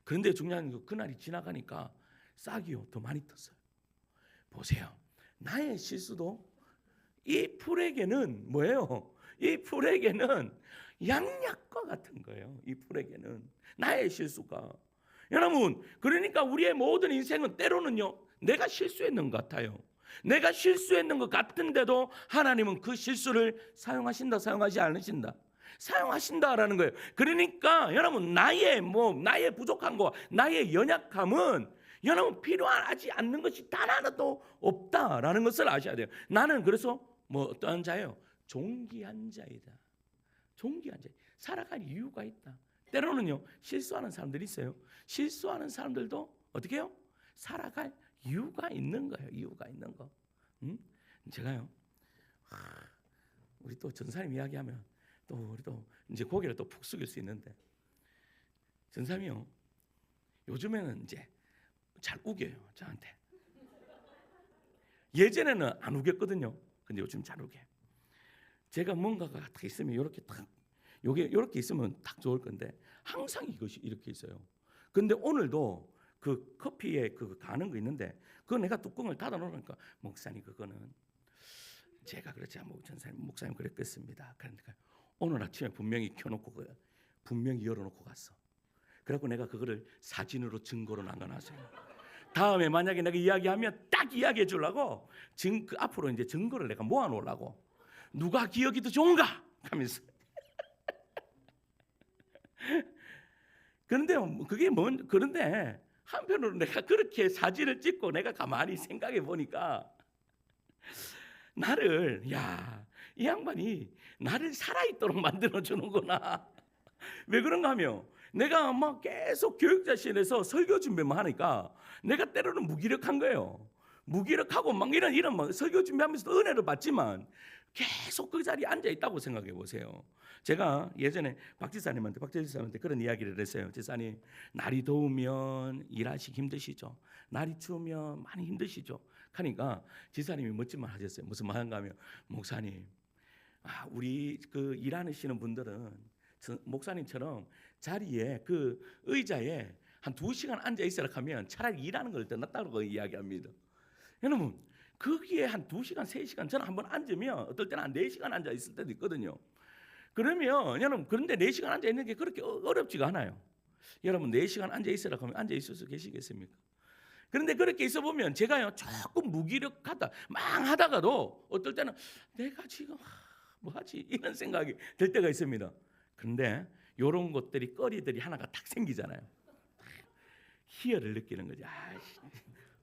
그런데 중요한 건 그날이 지나가니까 싹이요 더 많이 떴어요. 보세요, 나의 실수도 이 풀에게는 뭐예요? 이 풀에게는 양약과 같은 거예요. 이 풀에게는 나의 실수가. 여러분, 그러니까 우리의 모든 인생은 때로는요, 내가 실수했는 것 같아요. 내가 실수했는 것 같은데도 하나님은 그 실수를 사용하신다, 사용하지 않으신다. 사용하신다라는 거예요. 그러니까 여러분, 나의 부족한 거, 나의 연약함은 여러분 필요하지 않는 것이 단 하나도 없다라는 것을 아셔야 돼요. 나는 그래서 어떠한 자예요? 존귀한 자이다. 존귀한 자. 살아갈 이유가 있다. 때로는요, 실수하는 사람들이 있어요. 실수하는 사람들도 어떻게 해요? 살아갈 이유가 있는 거예요. 이유가 있는 거. 제가요, 우리 또 전사님 이야기하면 우리도 이제 고개를 또 푹 숙일 수 있는데, 전사님이요, 요즘에는 이제 잘 우겨요, 저한테. 예전에는 안 우겼거든요. 근데 요즘 잘 우겨요. 제가 뭔가가 딱 있으면 이렇게 딱, 요게 이렇게 있으면 딱 좋을 건데 항상 이것이 이렇게 있어요. 근데 오늘도 그 커피에 그 가는 거 있는데 그거 내가 뚜껑을 닫아 놓으니까, 목사님 그거는 제가 그렇지 않고 전사님 목사님 그랬겠습니다. 그러니까 오늘 아침에 분명히 켜놓고 분명히 열어놓고 갔어. 그래갖고 내가 그거를 사진으로 증거로 남겨놨어요. 다음에 만약에 내가 이야기하면 딱 이야기해 주려고 그 앞으로 이제 증거를 내가 모아놓으려고. 누가 기억이 더 좋은가 하면서. 그런데 그게 그런데 한편으로 내가 그렇게 사진을 찍고 내가 가만히 생각해 보니까 이 양반이 나를 살아있도록 만들어 주는구나. 왜 그런가 하면 내가 막 계속 교육자실에서 설교 준비만 하니까 내가 때로는 무기력한 거예요. 무기력하고 막 이런 막 설교 준비하면서 은혜를 받지만 계속 그 자리에 앉아 있다고 생각해 보세요. 제가 예전에 박 지사님한테 그런 이야기를 했어요. 지사님, 날이 더우면 일하시기 힘드시죠? 날이 추우면 많이 힘드시죠? 하니까 지사님이 멋진 말 하셨어요. 무슨 말 한가 하면, 목사님, 우리 그 일하시는 분들은 목사님처럼 자리에 그 의자에 한 2시간 앉아 있으라 하면 차라리 일하는 걸 더 낫다고 이야기합니다. 여러분, 거기에 한 2시간, 3시간 저는 한번 앉으면 어떨 때는 한 4시간 앉아 있을 때도 있거든요. 그러면 여러분 그런데 4시간 앉아 있는 게 그렇게 어렵지가 않아요. 여러분 4시간 앉아 있으라 하면 앉아 있을 수 계시겠습니까? 그런데 그렇게 있어 보면 제가요 조금 무기력하다 망하다가도 어떨 때는 내가 지금 뭐 하지 이런 생각이 들 때가 있습니다. 그런데 이런 것들이 거리들이 하나가 딱 생기잖아요. 희열을 느끼는 거죠. 아이씨,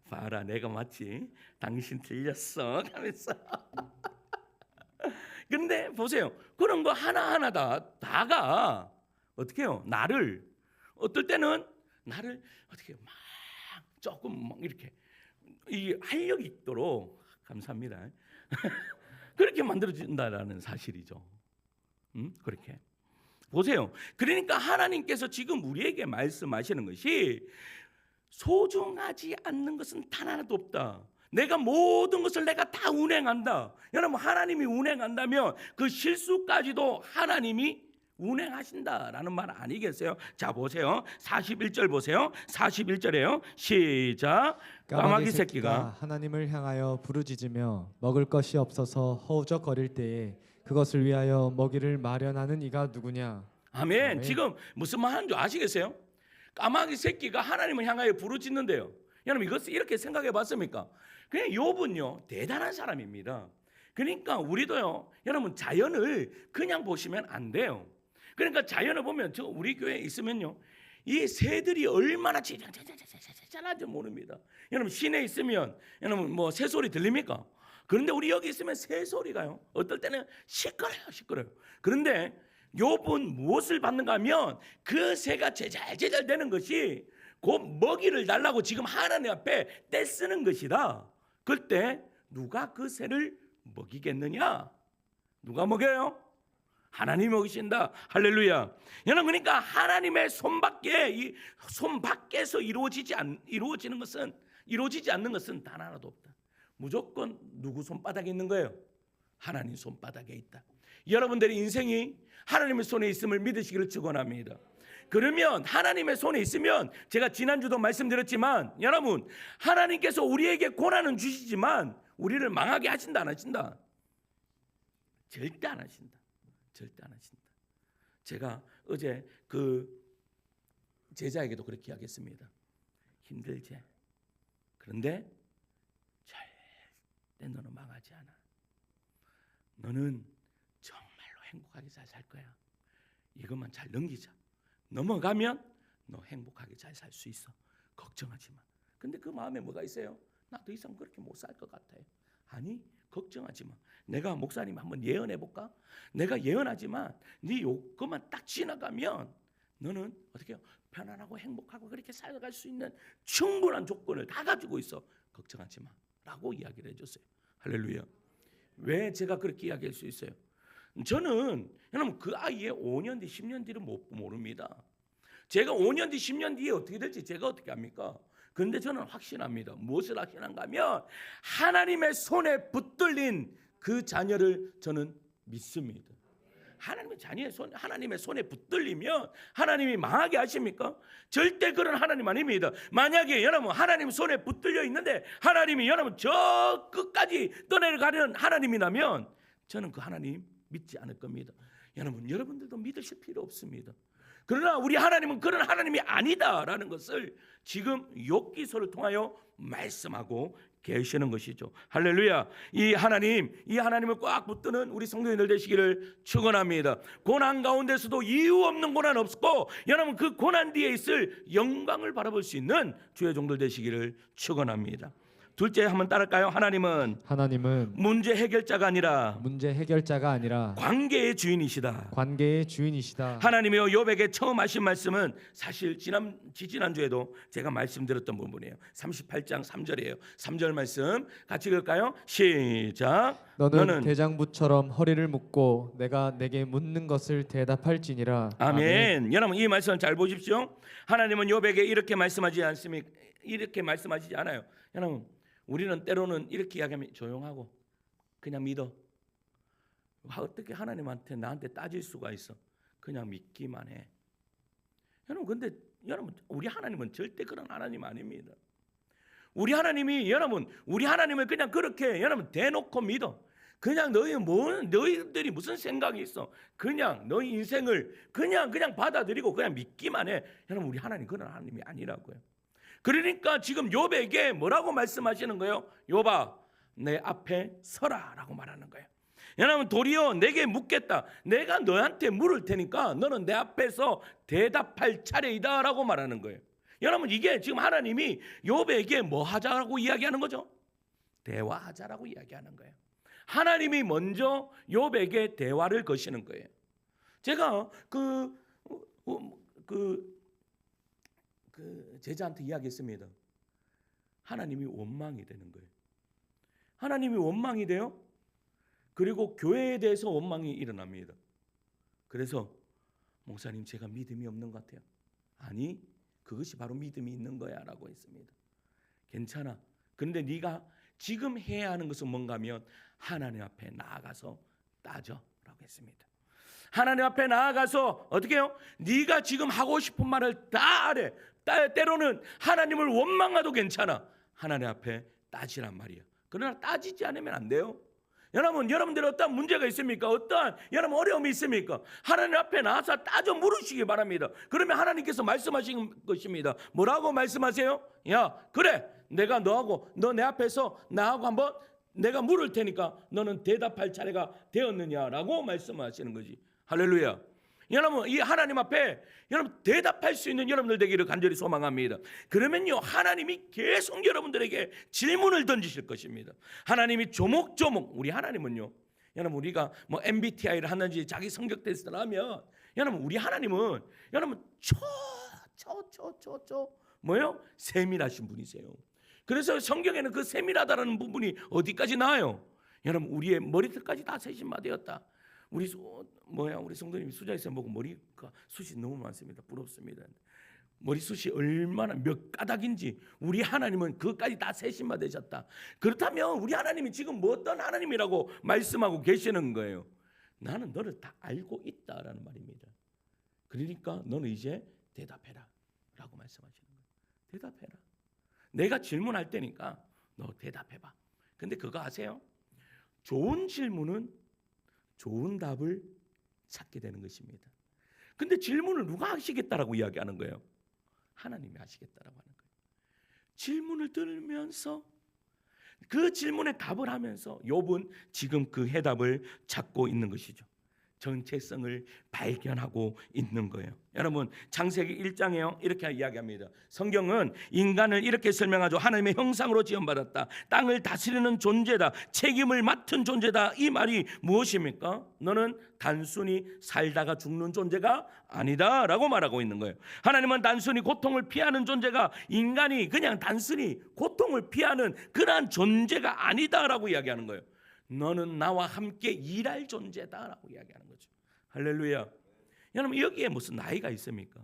봐라 내가 마치 당신 틀렸어 하면서. 그런데 보세요. 그런 거 하나하나 다가 어떻게 해요? 나를 어떨 때는 나를 어떻게 막 조금 막 이렇게 이 활력 있도록 감사합니다. 그렇게 만들어진다라는 사실이죠. 그렇게 보세요. 그러니까 하나님께서 지금 우리에게 말씀하시는 것이 소중하지 않는 것은 단 하나도 없다. 내가 모든 것을 내가 다 운행한다. 여러분 하나님이 운행한다면 그 실수까지도 하나님이 운행하신다라는 말 아니겠어요? 자 보세요. 41절 보세요. 41절에요. 시작. 까마귀 새끼가 하나님을 향하여 부르짖으며 먹을 것이 없어서 허우적거릴 때에 그것을 위하여 먹이를 마련하는 이가 누구냐? 아멘. 아멘. 지금 무슨 말 하는 줄 아시겠어요? 까마귀 새끼가 하나님을 향하여 부르짖는데요. 여러분 이것을 이렇게 생각해 봤습니까? 그냥 욥은요 대단한 사람입니다. 그러니까 우리도요 여러분 자연을 그냥 보시면 안 돼요. 그러니까 자연을 보면 저 우리 교회에 있으면요 이 새들이 얼마나 잘하는지 모릅니다. 여러분 시내에 있으면 여러분 뭐 새소리 들립니까? 그런데 우리 여기 있으면 새소리가요 어떨 때는 시끄러요. 그런데 욥은 무엇을 받는가 하면 그 새가 제잘제잘 되는 것이 곧 먹이를 달라고 지금 하나님 앞에 떼쓰는 것이다. 그때 누가 그 새를 먹이겠느냐? 누가 먹여요? 하나님이 먹이신다. 할렐루야. 여러분 그러니까 하나님의 손 밖에서 이루어지지 않는 것은 단 하나도 없다. 무조건 누구 손바닥에 있는 거예요? 하나님 손바닥에 있다. 여러분들의 인생이 하나님의 손에 있음을 믿으시기를 축원합니다. 그러면 하나님의 손에 있으면 제가 지난주도 말씀드렸지만 여러분 하나님께서 우리에게 고난은 주시지만 우리를 망하게 하신다 안 하신다? 절대 안 하신다. 절대 안 하신다. 제가 어제 그 제자에게도 그렇게 이야기했습니다. 힘들지. 그런데 절대 너는 망하지 않아. 너는 정말로 행복하게 잘 살 거야. 이것만 잘 넘기자. 넘어가면 너 행복하게 잘 살 수 있어. 걱정하지 마. 근데 그 마음에 뭐가 있어요? 나 더 이상 그렇게 못 살 것 같아요. 아니 걱정하지 마. 내가 목사님 한번 예언해 볼까? 내가 예언하지만 네 요것만 딱 지나가면 너는 어떻게 해요? 편안하고 행복하고 그렇게 살아갈 수 있는 충분한 조건을 다 가지고 있어. 걱정하지 마 라고 이야기를 해줬어요. 할렐루야. 왜 제가 그렇게 이야기할 수 있어요? 저는 여러분 그 아이의 5년 뒤 10년 뒤를 모릅니다. 제가 5년 뒤 10년 뒤에 어떻게 될지 제가 어떻게 합니까? 그런데 저는 확신합니다. 무엇을 확신한가 하면 하나님의 손에 붙들린 그 자녀를 저는 믿습니다. 하나님의 손에 붙들리면 하나님이 망하게 하십니까? 절대 그런 하나님 아닙니다. 만약에 여러분 하나님 손에 붙들려 있는데 하나님이 여러분 저 끝까지 떠내려가는 하나님이라면 저는 그 하나님 믿지 않을 겁니다. 여러분들도 믿으실 필요 없습니다. 그러나 우리 하나님은 그런 하나님이 아니다라는 것을 지금 욥기서를 통하여 말씀하고 계시는 것이죠. 할렐루야. 이 하나님을 꽉 붙드는 우리 성도님들 되시기를 축원합니다. 고난 가운데서도 이유 없는 고난 없고 여러분 그 고난 뒤에 있을 영광을 바라볼 수 있는 주의 종들 되시기를 축원합니다. 둘째 한번 따를까요? 하나님은 문제 해결자가 아니라 관계의 주인이시다. 하나님이요 욥에게 처음 하신 말씀은 사실 지난주에도 제가 말씀드렸던 부분이에요. 38장 3절이에요. 3절 말씀 같이 읽을까요? 시작. 너는 대장부처럼 허리를 묶고 내가 내게 묻는 것을 대답할지니라. 아멘. 여러분 이 말씀 잘 보십시오. 하나님은 욥에게 이렇게 말씀하지 않습니까? 이렇게 말씀하시지 않아요. 여러분 우리는 때로는 이렇게 이야기하면 조용하고 그냥 믿어. 어떻게 하나님한테 나한테 따질 수가 있어? 그냥 믿기만 해. 여러분 근데 우리 하나님은 절대 그런 하나님 아닙니다. 우리 하나님을 그냥 그렇게 여러분 대놓고 믿어. 그냥 너희들이 무슨 생각이 있어? 그냥 너희 인생을 그냥 받아들이고 그냥 믿기만 해. 여러분, 우리 하나님 그런 하나님이 아니라고요. 그러니까 지금 욥에게 뭐라고 말씀하시는 거예요? 욥아, 내 앞에 서라라고 말하는 거예요. 여러분, 도리어 내게 묻겠다. 내가 너한테 물을 테니까 너는 내 앞에서 대답할 차례이다라고 말하는 거예요. 여러분, 이게 지금 하나님이 욥에게 뭐 하자라고 이야기하는 거죠? 대화하자라고 이야기하는 거예요. 하나님이 먼저 욥에게 대화를 거시는 거예요. 제가 그 제자한테 이야기했습니다. 하나님이 원망이 되는 거예요. 하나님이 원망이 돼요. 그리고 교회에 대해서 원망이 일어납니다. 그래서 목사님, 제가 믿음이 없는 것 같아요. 아니, 그것이 바로 믿음이 있는 거야 라고 했습니다. 괜찮아. 그런데 네가 지금 해야 하는 것은 뭔가 하면 하나님 앞에 나아가서 따져 라고 했습니다. 하나님 앞에 나아가서 어떻게 해요? 네가 지금 하고 싶은 말을 다 하래. 때로는 하나님을 원망해도 괜찮아. 하나님 앞에 따지란 말이야. 그러나 따지지 않으면 안 돼요. 여러분들 어떤 문제가 있습니까? 어떠한 여러분 어려움이 있습니까? 하나님 앞에 나와서 따져 물으시기 바랍니다. 그러면 하나님께서 말씀하신 것입니다. 뭐라고 말씀하세요? 야, 그래, 내가 너 내 앞에서 나하고 한번 내가 물을 테니까 너는 대답할 차례가 되었느냐라고 말씀하시는 거지. 할렐루야. 여러분, 이 하나님 앞에 여러분 대답할 수 있는 여러분들 되기를 간절히 소망합니다. 그러면요, 하나님이 계속 여러분들에게 질문을 던지실 것입니다. 하나님이 조목조목, 우리 하나님은요, 여러분 우리가 뭐 MBTI를 하는지 자기 성격 테스트를 하면 여러분 우리 하나님은 여러분 뭐요? 세밀하신 분이세요. 그래서 성경에는 그 세밀하다라는 부분이 어디까지 나와요? 여러분, 우리의 머리털까지 다 세심하되었다. 우리 성도님이 수자에서 보고 머리가 숱이 너무 많습니다. 부럽습니다. 머리숱이 얼마나 몇 가닥인지 우리 하나님은 그것까지 다 세심하되셨다. 그렇다면 우리 하나님이 지금 뭐 어떤 하나님이라고 말씀하고 계시는 거예요? 나는 너를 다 알고 있다라는 말입니다. 그러니까 너는 이제 대답해라 라고 말씀하시는 거예요. 대답해라. 내가 질문할 때니까 너 대답해봐. 근데 그거 아세요? 좋은 질문은 좋은 답을 찾게 되는 것입니다. 근데 질문을 누가 하시겠다라고 이야기하는 거예요? 하나님이 하시겠다라고 하는 거예요. 질문을 들으면서 그 질문에 답을 하면서 욥은 지금 그 해답을 찾고 있는 것이죠. 정체성을 발견하고 있는 거예요. 여러분, 창세기 1장에요 이렇게 이야기합니다. 성경은 인간을 이렇게 설명하죠. 하나님의 형상으로 지음받았다. 땅을 다스리는 존재다. 책임을 맡은 존재다. 이 말이 무엇입니까? 너는 단순히 살다가 죽는 존재가 아니다 라고 말하고 있는 거예요. 하나님은 단순히 고통을 피하는 존재가, 인간이 그냥 단순히 고통을 피하는 그러한 존재가 아니다 라고 이야기하는 거예요. 너는 나와 함께 일할 존재다라고 이야기하는 거죠. 할렐루야. 여러분, 여기에 무슨 나이가 있습니까?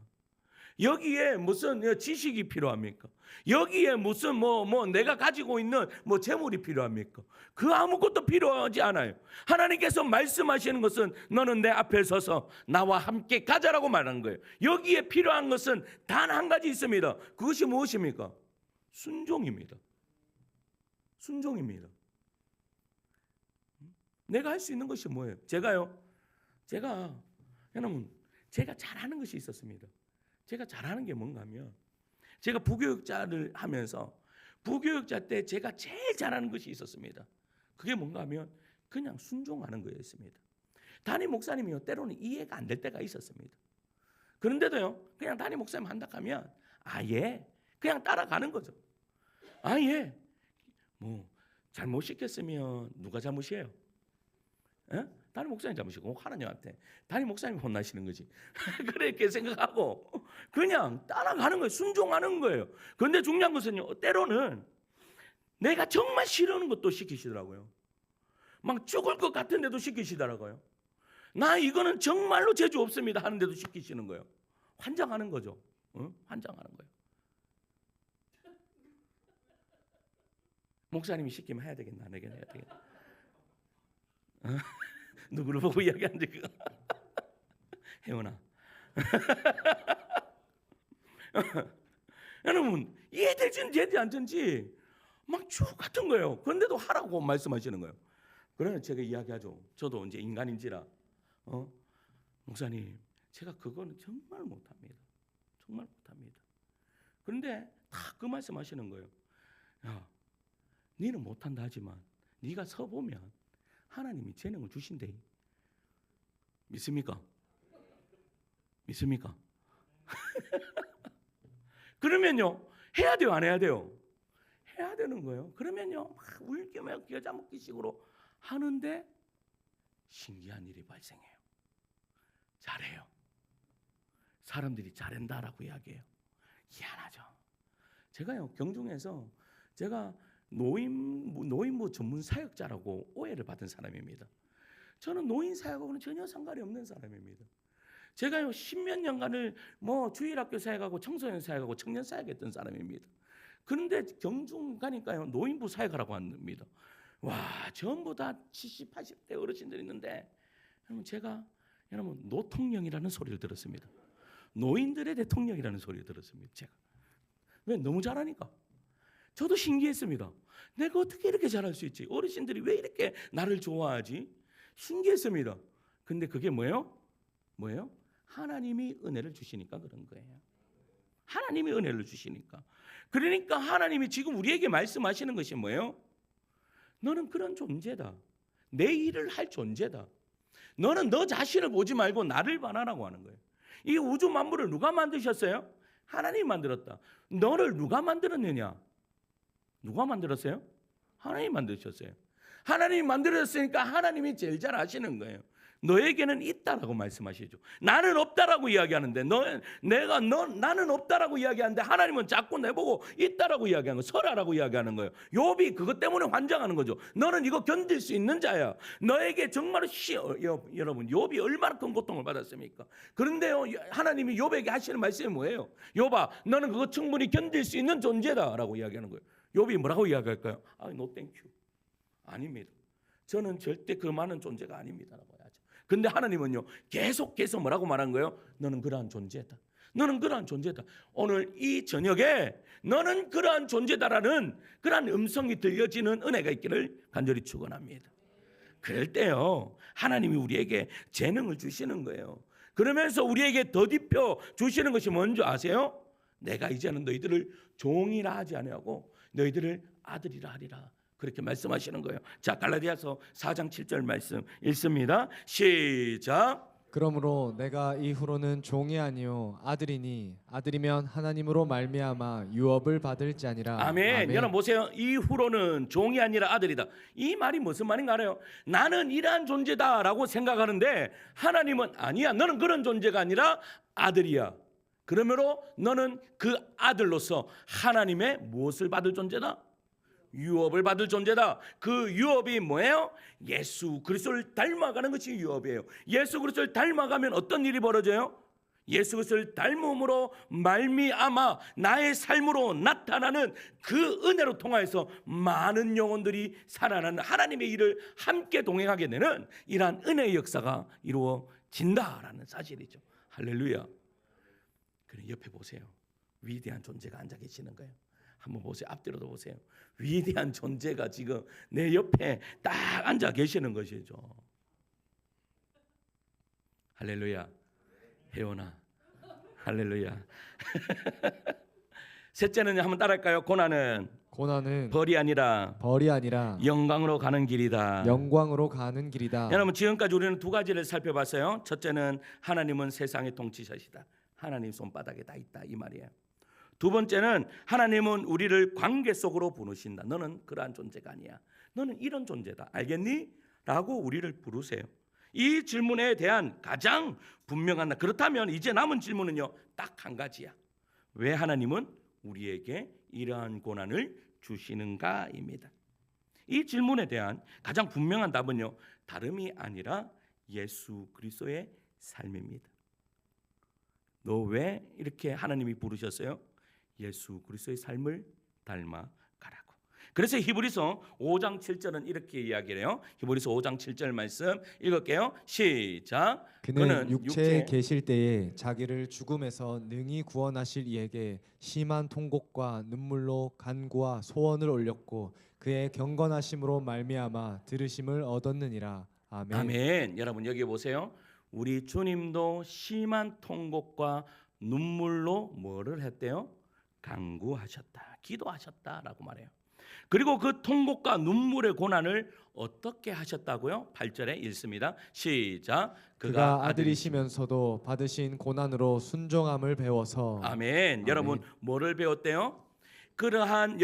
여기에 무슨 지식이 필요합니까? 여기에 무슨 뭐 내가 가지고 있는 뭐 재물이 필요합니까? 그 아무것도 필요하지 않아요. 하나님께서 말씀하시는 것은 너는 내 앞에 서서 나와 함께 가자라고 말하는 거예요. 여기에 필요한 것은 단 한 가지 있습니다. 그것이 무엇입니까? 순종입니다. 순종입니다. 내가 할 수 있는 것이 뭐예요? 여러분, 제가 잘하는 것이 있었습니다. 제가 잘하는 게 뭔가 하면, 제가 부교육자를 하면서 부교육자 때 제가 제일 잘하는 것이 있었습니다. 그게 뭔가 하면 그냥 순종하는 거였습니다. 담임 목사님이요, 때로는 이해가 안 될 때가 있었습니다. 그런데도요, 그냥 담임 목사님 한다 하면 아예 그냥 따라가는 거죠. 아예 뭐 잘못 시켰으면 누가 잘못이에요? 담임 목사님 잘못이고 하나님한테 담임 목사님이 혼나시는 거지. 그렇게 생각하고 그냥 따라가는 거예요. 순종하는 거예요. 그런데 중요한 것은요, 때로는 내가 정말 싫어하는 것도 시키시더라고요. 막 죽을 것 같은데도 시키시더라고요. 나 이거는 정말로 재주 없습니다 하는데도 시키시는 거예요. 환장하는 거죠. 환장하는 거예요. 목사님이 시키면 해야 되겠나, 안 해야 되겠나. 누구를 보고 이야기하는지 그거. 혜원아. 여러분, 이해될지는 되지 않든지 막 쭉 같은 거예요. 그런데도 하라고 말씀하시는 거예요. 그러면 제가 이야기하죠. 저도 이제 인간인지라 목사님 제가 그거는 정말 못합니다. 정말 못합니다. 그런데 다 그 말씀하시는 거예요. 야, 너는 못한다 하지만 네가 서보면 하나님이 재능을 주신대. 믿습니까? 믿습니까? 그러면요 해야 돼요 안 해야 돼요? 해야 되는 거예요. 그러면요 막 울기며 겨자 먹기식으로 하는데 신기한 일이 발생해요. 잘해요. 사람들이 잘한다라고 이야기해요. 희한하죠. 제가요 경중에서 제가 노인부 전문 사역자라고 오해를 받은 사람입니다. 저는 노인 사역하고는 전혀 상관이 없는 사람입니다. 제가요 10몇 년간을 주일학교 사역하고 청소년 사역하고 청년 사역했던 사람입니다. 그런데 경중 가니까요 노인부 사역하라고 합니다. 와 전부 다 70, 80대 어르신들이 있는데 제가 노통령이라는 소리를 들었습니다. 노인들의 대통령이라는 소리를 들었습니다. 제가 왜 너무 잘하니까 저도 신기했습니다. 내가 어떻게 이렇게 잘할 수 있지? 어르신들이 왜 이렇게 나를 좋아하지? 신기했습니다. 근데 그게 뭐예요? 하나님이 은혜를 주시니까 그런 거예요. 하나님이 은혜를 주시니까. 그러니까 하나님이 지금 우리에게 말씀하시는 것이 뭐예요? 너는 그런 존재다. 내 일을 할 존재다. 너는 너 자신을 보지 말고 나를 바라라고 하는 거예요. 이 우주 만물을 누가 만드셨어요? 하나님이 만들었다. 너를 누가 만들었느냐? 누가 만들었어요? 하나님이 만드셨어요. 하나님이 만들었으니까 하나님이 제일 잘 아시는 거예요. 너에게는 있다라고 말씀하시죠. 나는 없다라고 이야기하는데 나는 없다라고 이야기하는데 하나님은 자꾸 내보고 있다라고 이야기하는 거예요. 설하라고 이야기하는 거예요. 욥이 그것 때문에 환장하는 거죠. 너는 이거 견딜 수 있는 자야. 너에게 정말로 여러분 욥이 얼마나 큰 고통을 받았습니까? 그런데요 하나님이 욥에게 하시는 말씀이 뭐예요? 욥아 너는 그거 충분히 견딜 수 있는 존재다라고 이야기하는 거예요. 욥이 뭐라고 이야기할까요? No thank you. 아닙니다. 저는 절대 그 많은 존재가 아닙니다라고 하죠. 근데 하나님은요 계속해서 뭐라고 말한 거예요? 너는 그러한 존재다. 너는 그러한 존재다. 오늘 이 저녁에 너는 그러한 존재다라는 그러한 음성이 들려지는 은혜가 있기를 간절히 축원합니다. 그럴 때요 하나님이 우리에게 재능을 주시는 거예요. 그러면서 우리에게 더딥혀 주시는 것이 뭔지 아세요? 내가 이제는 너희들을 종이라 하지 아니하고 너희들을 아들이라 하리라. 그렇게 말씀하시는 거예요. 자, 갈라디아서 4장 7절 말씀 읽습니다. 시작. 그러므로 내가 이후로는 종이 아니요 아들이니 아들이면 하나님으로 말미암아 유업을 받을지아니라. 아멘. 여러분 보세요. 이후로는 종이 아니라 아들이다. 이 말이 무슨 말인가 알아요? 나는 이러한 존재다라고 생각하는데 하나님은 아니야. 너는 그런 존재가 아니라 아들이야. 그러므로 너는 그 아들로서 하나님의 무엇을 받을 존재다? 유업을 받을 존재다. 그 유업이 뭐예요? 예수 그리스도를 닮아가는 것이 유업이에요. 예수 그리스도를 닮아가면 어떤 일이 벌어져요? 예수 그리스도를 닮음으로 말미암아 나의 삶으로 나타나는 그 은혜로 통하여서 많은 영혼들이 살아나는 하나님의 일을 함께 동행하게 되는 이러한 은혜의 역사가 이루어진다라는 사실이죠. 할렐루야. 그래 옆에 보세요. 위대한 존재가 앉아 계시는 거예요. 한번 보세요. 앞뒤로도 보세요. 위대한 존재가 지금 내 옆에 딱 앉아 계시는 것이죠. 할렐루야. 혜원아. 할렐루야. 셋째는 한번 따라할까요? 고난은 벌이 아니라 영광으로 가는 길이다. 영광으로 가는 길이다. 여러분 지금까지 우리는 두 가지를 살펴봤어요. 첫째는 하나님은 세상의 통치자시다. 하나님 손바닥에 다 있다 이 말이에요. 두 번째는 하나님은 우리를 관계 속으로 부르신다. 너는 그러한 존재가 아니야. 너는 이런 존재다. 알겠니? 라고 우리를 부르세요. 이 질문에 대한 가장 분명한 그렇다면 이제 남은 질문은요. 딱 한 가지야. 왜 하나님은 우리에게 이러한 고난을 주시는가입니다. 이 질문에 대한 가장 분명한 답은요. 다름이 아니라 예수 그리스도의 삶입니다. 너 왜 이렇게 하나님이 부르셨어요? 예수 그리스도의 삶을 닮아가라고. 그래서 히브리서 5장 7절은 이렇게 이야기를 해요. 히브리서 5장 7절 말씀 읽을게요. 시작. 그는 육체에 계실 때에 자기를 죽음에서 능히 구원하실 이에게 심한 통곡과 눈물로 간구와 소원을 올렸고 그의 경건하심으로 말미암아 들으심을 얻었느니라. 아멘. 아멘. 여러분 여기 보세요. 우리 주님도 심한 통곡과 눈물로 뭐를 했대요? 간구하셨다, 기도하셨다라고 말해요. 그리고 그 통곡과 눈물의 고난을 어떻게 하셨다고요? 8절에 읽습니다. 시작. 그가 아들이시면서도 받으신 고난으로 순종함을 배워서. 아멘. 여러분 뭐를 배웠대요? 그러한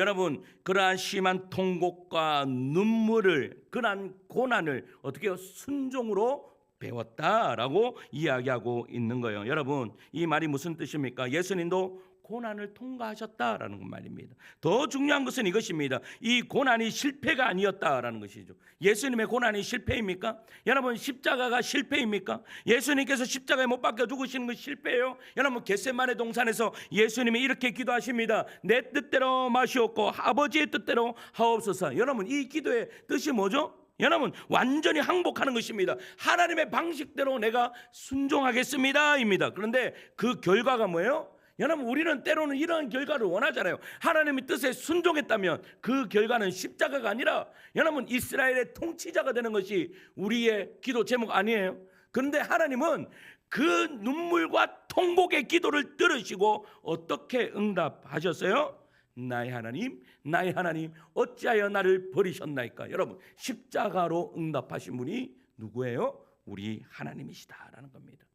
심한 통곡과 눈물을, 그러한 고난을 어떻게 해요? 순종으로 배웠다라고 이야기하고 있는 거예요. 여러분 이 말이 무슨 뜻입니까? 예수님도 고난을 통과하셨다라는 말입니다. 더 중요한 것은 이것입니다. 이 고난이 실패가 아니었다라는 것이죠. 예수님의 고난이 실패입니까? 여러분 십자가가 실패입니까? 예수님께서 십자가에 못 박혀 죽으시는 것이 실패예요? 여러분 겟세마네 동산에서 예수님이 이렇게 기도하십니다. 내 뜻대로 마시옵고 아버지의 뜻대로 하옵소서. 여러분 이 기도의 뜻이 뭐죠? 여러분 완전히 항복하는 것입니다. 하나님의 방식대로 내가 순종하겠습니다 입니다. 그런데 그 결과가 뭐예요? 여러분 우리는 때로는 이런 결과를 원하잖아요. 하나님의 뜻에 순종했다면 그 결과는 십자가가 아니라 여러분 이스라엘의 통치자가 되는 것이 우리의 기도 제목 아니에요? 그런데 하나님은 그 눈물과 통곡의 기도를 들으시고 어떻게 응답하셨어요? 나의 하나님 어찌하여 나를 버리셨나이까. 여러분 십자가로 응답하신 분이 누구예요? 우리 하나님이시다라는 겁니다.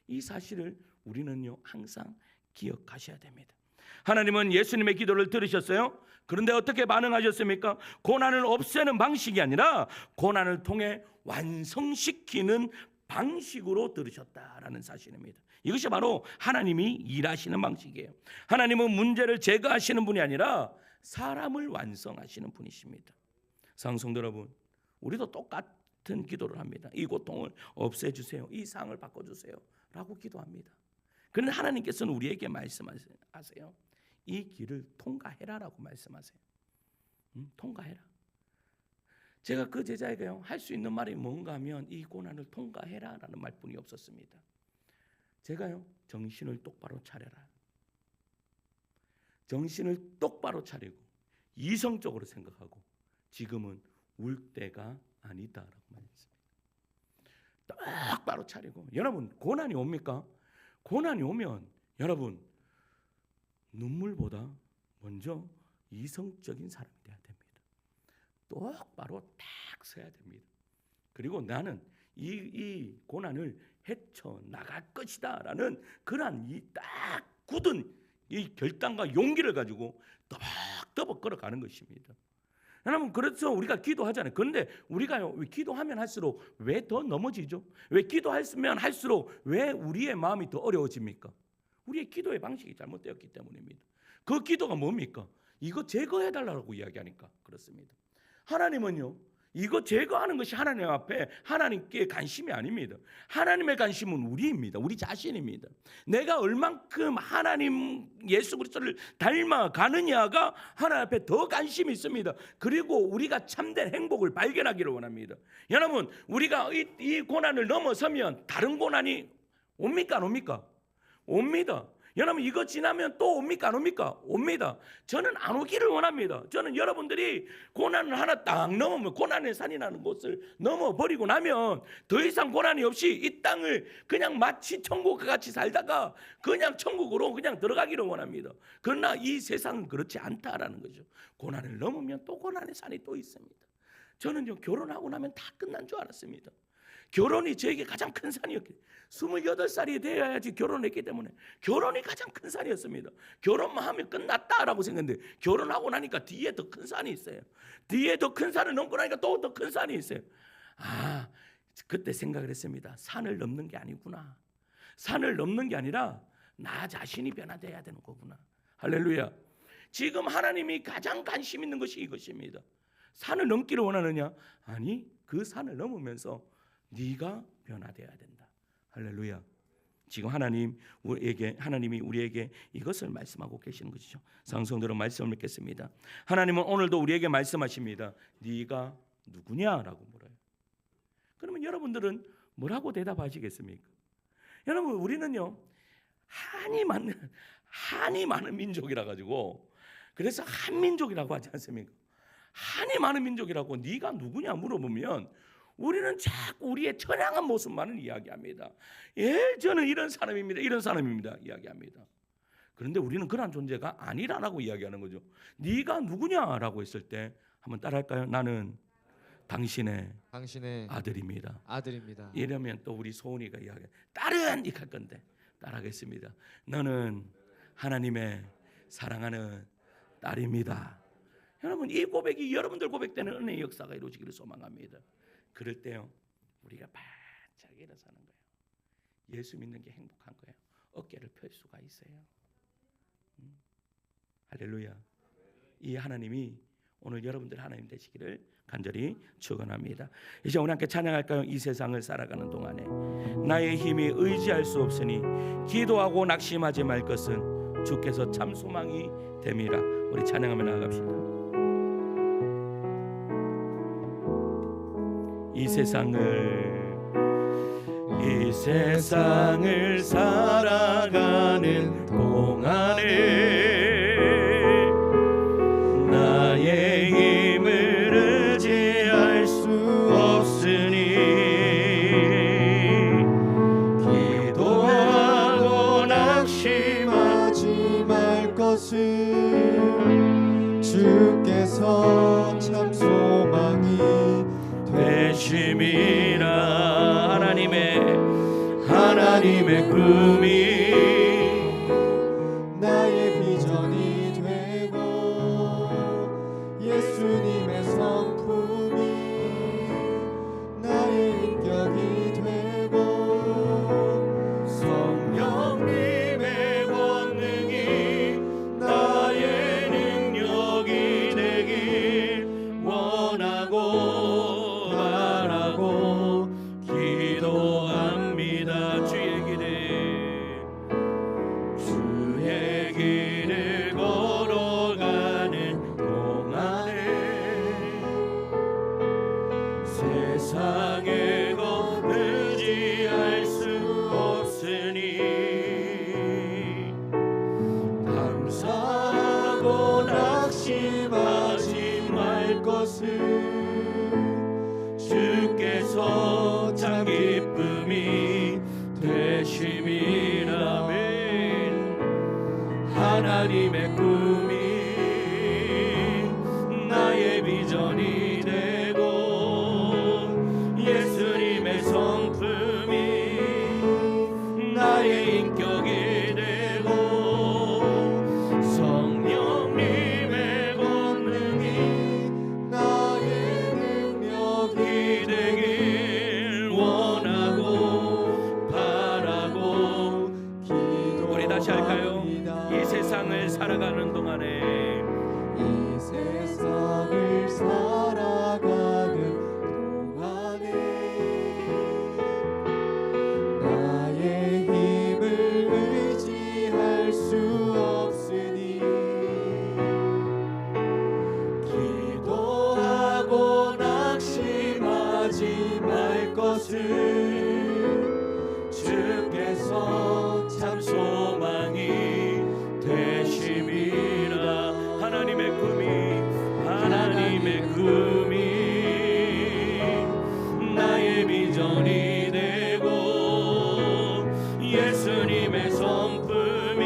이 사실을 우리는요 항상 기억하셔야 됩니다. 하나님은 예수님의 기도를 들으셨어요. 그런데 어떻게 반응하셨습니까? 고난을 없애는 방식이 아니라 고난을 통해 완성시키는 방식으로 들으셨다라는 사실입니다. 이것이 바로 하나님이 일하시는 방식이에요. 하나님은 문제를 제거하시는 분이 아니라 사람을 완성하시는 분이십니다. 사랑성도 여러분, 우리도 똑같은 기도를 합니다. 이 고통을 없애주세요, 이 상을 바꿔주세요 라고 기도합니다. 그런데 하나님께서는 우리에게 말씀하세요. 이 길을 통과해라라고 말씀하세요. 통과해라. 제가 그 제자에게요 할 수 있는 말이 뭔가 하면 이 고난을 통과해라라는 말뿐이 없었습니다. 제가요 정신을 똑바로 차려라. 정신을 똑바로 차리고 이성적으로 생각하고 지금은 울 때가 아니다라고 말했습니다. 똑바로 차리고. 여러분 고난이 옵니까? 고난이 오면 여러분 눈물보다 먼저 이성적인 사람이 돼야 됩니다. 똑바로 딱 서야 됩니다. 그리고 나는 이 고난을 헤쳐 나갈 것이다라는 그러한 이 딱 굳은 이 결단과 용기를 가지고 떠벅떠벅 걸어가는 것입니다. 여러분 그래서 우리가 기도하잖아요. 그런데 우리가요 기도하면 할수록 왜 더 넘어지죠? 왜 기도하면 할수록 왜 우리의 마음이 더 어려워집니까? 우리의 기도의 방식이 잘못되었기 때문입니다. 그 기도가 뭡니까? 이거 제거해달라고 이야기하니까 그렇습니다. 하나님은요 이거 제거하는 것이 하나님 앞에 하나님께 관심이 아닙니다. 하나님의 관심은 우리입니다. 우리 자신입니다. 내가 얼만큼 하나님 예수 그리스도를 닮아가느냐가 하나님 앞에 더 관심이 있습니다. 그리고 우리가 참된 행복을 발견하기를 원합니다. 여러분 우리가 이 고난을 넘어서면 다른 고난이 옵니까 안 옵니까? 옵니다. 여러분 이거 지나면 또 옵니까 안 옵니까? 옵니다. 저는 안 오기를 원합니다. 저는 여러분들이 고난을 하나 딱 넘으면 고난의 산이 나는 곳을 넘어버리고 나면 더 이상 고난이 없이 이 땅을 그냥 마치 천국과 같이 살다가 그냥 천국으로 그냥 들어가기를 원합니다. 그러나 이 세상은 그렇지 않다라는 거죠. 고난을 넘으면 또 고난의 산이 또 있습니다. 저는요 결혼하고 나면 다 끝난 줄 알았습니다. 결혼이 저에게 가장 큰 산이었기 때문에 28살이 되어야지 결혼했기 때문에 결혼이 가장 큰 산이었습니다. 결혼만 하면 끝났다라고 생각했는데 결혼하고 나니까 뒤에 더 큰 산이 있어요. 뒤에 더 큰 산을 넘고 나니까 또 더 큰 산이 있어요. 그때 생각을 했습니다. 산을 넘는 게 아니구나. 산을 넘는 게 아니라 나 자신이 변화돼야 되는 거구나. 할렐루야. 지금 하나님이 가장 관심 있는 것이 이것입니다. 산을 넘기를 원하느냐? 아니 그 산을 넘으면서 네가 변화돼야 된다. 할렐루야. 지금 하나님이 우리에게 이것을 말씀하고 계시는 것이죠. 상성들은 말씀을 읽겠습니다. 하나님은 오늘도 우리에게 말씀하십니다. 네가 누구냐라고 물어요. 그러면 여러분들은 뭐라고 대답하시겠습니까? 여러분, 우리는요 한이 많은 민족이라 가지고, 그래서 한민족이라고 하지 않습니까? 한이 많은 민족이라고 네가 누구냐 물어보면 우리는 자꾸 우리의 처량한 모습만을 이야기합니다. 예, 저는 이런 사람입니다, 이런 사람입니다 이야기합니다. 그런데 우리는 그런 존재가 아니라고 이야기하는 거죠. 네가 누구냐라고 했을 때 한번 따라할까요? 나는 당신의 아들입니다. 이러면 또 우리 소은이가 이야기해. 딸은 이렇게 할 건데 따라하겠습니다. 너는 하나님의 사랑하는 딸입니다. 여러분, 이 고백이 여러분들 고백되는 은혜의 역사가 이루어지기를 소망합니다. 그럴 때요 우리가 바짝 일어서는 거예요. 예수 믿는 게 행복한 거예요. 어깨를 펼 수가 있어요. 할렐루야. 이 하나님이 오늘 여러분들 하나님 되시기를 간절히 축원합니다. 이제 우리 함께 찬양할까요? 이 세상을 살아가는 동안에 나의 힘이 의지할 수 없으니 기도하고 낙심하지 말 것은 주께서 참 소망이 됨이라. 우리 찬양하며 나아갑시다. 이 세상을 살아가는 동안에 나의 힘을 의지할 수 없으니 기도하고 낙심하지 말 것은 주께서 참 소망이 되심이라. 하나님의 꿈이 나의 비전이 되고 예수님의 성품이 나의 인격이 되고 성령님의 권능이 나의 능력이 되길 원하고 바라고 기도합니다. 주의 길을 걸어가는 동안에 세상에 의지할 수 없으니 감사하고 낙심하지 말 것은 주께서 참 기쁨이 되심이라. 하나님의 꿈이 나의 비전이 되고 예수님의 성품이 나의 인격이 되고 성령님의 권능이 나의 능력이 되길 원하고 바라고 기도. 우리 다시 할까요? 이 세상을 살아가는 동안에 나의 힘을 의지할 수 없으니 기도하고 낙심하지 말 것은 주께서 참 소망이 되심이라. 하나님의 꿈이 나의 비전이 되고 예수님의 성품이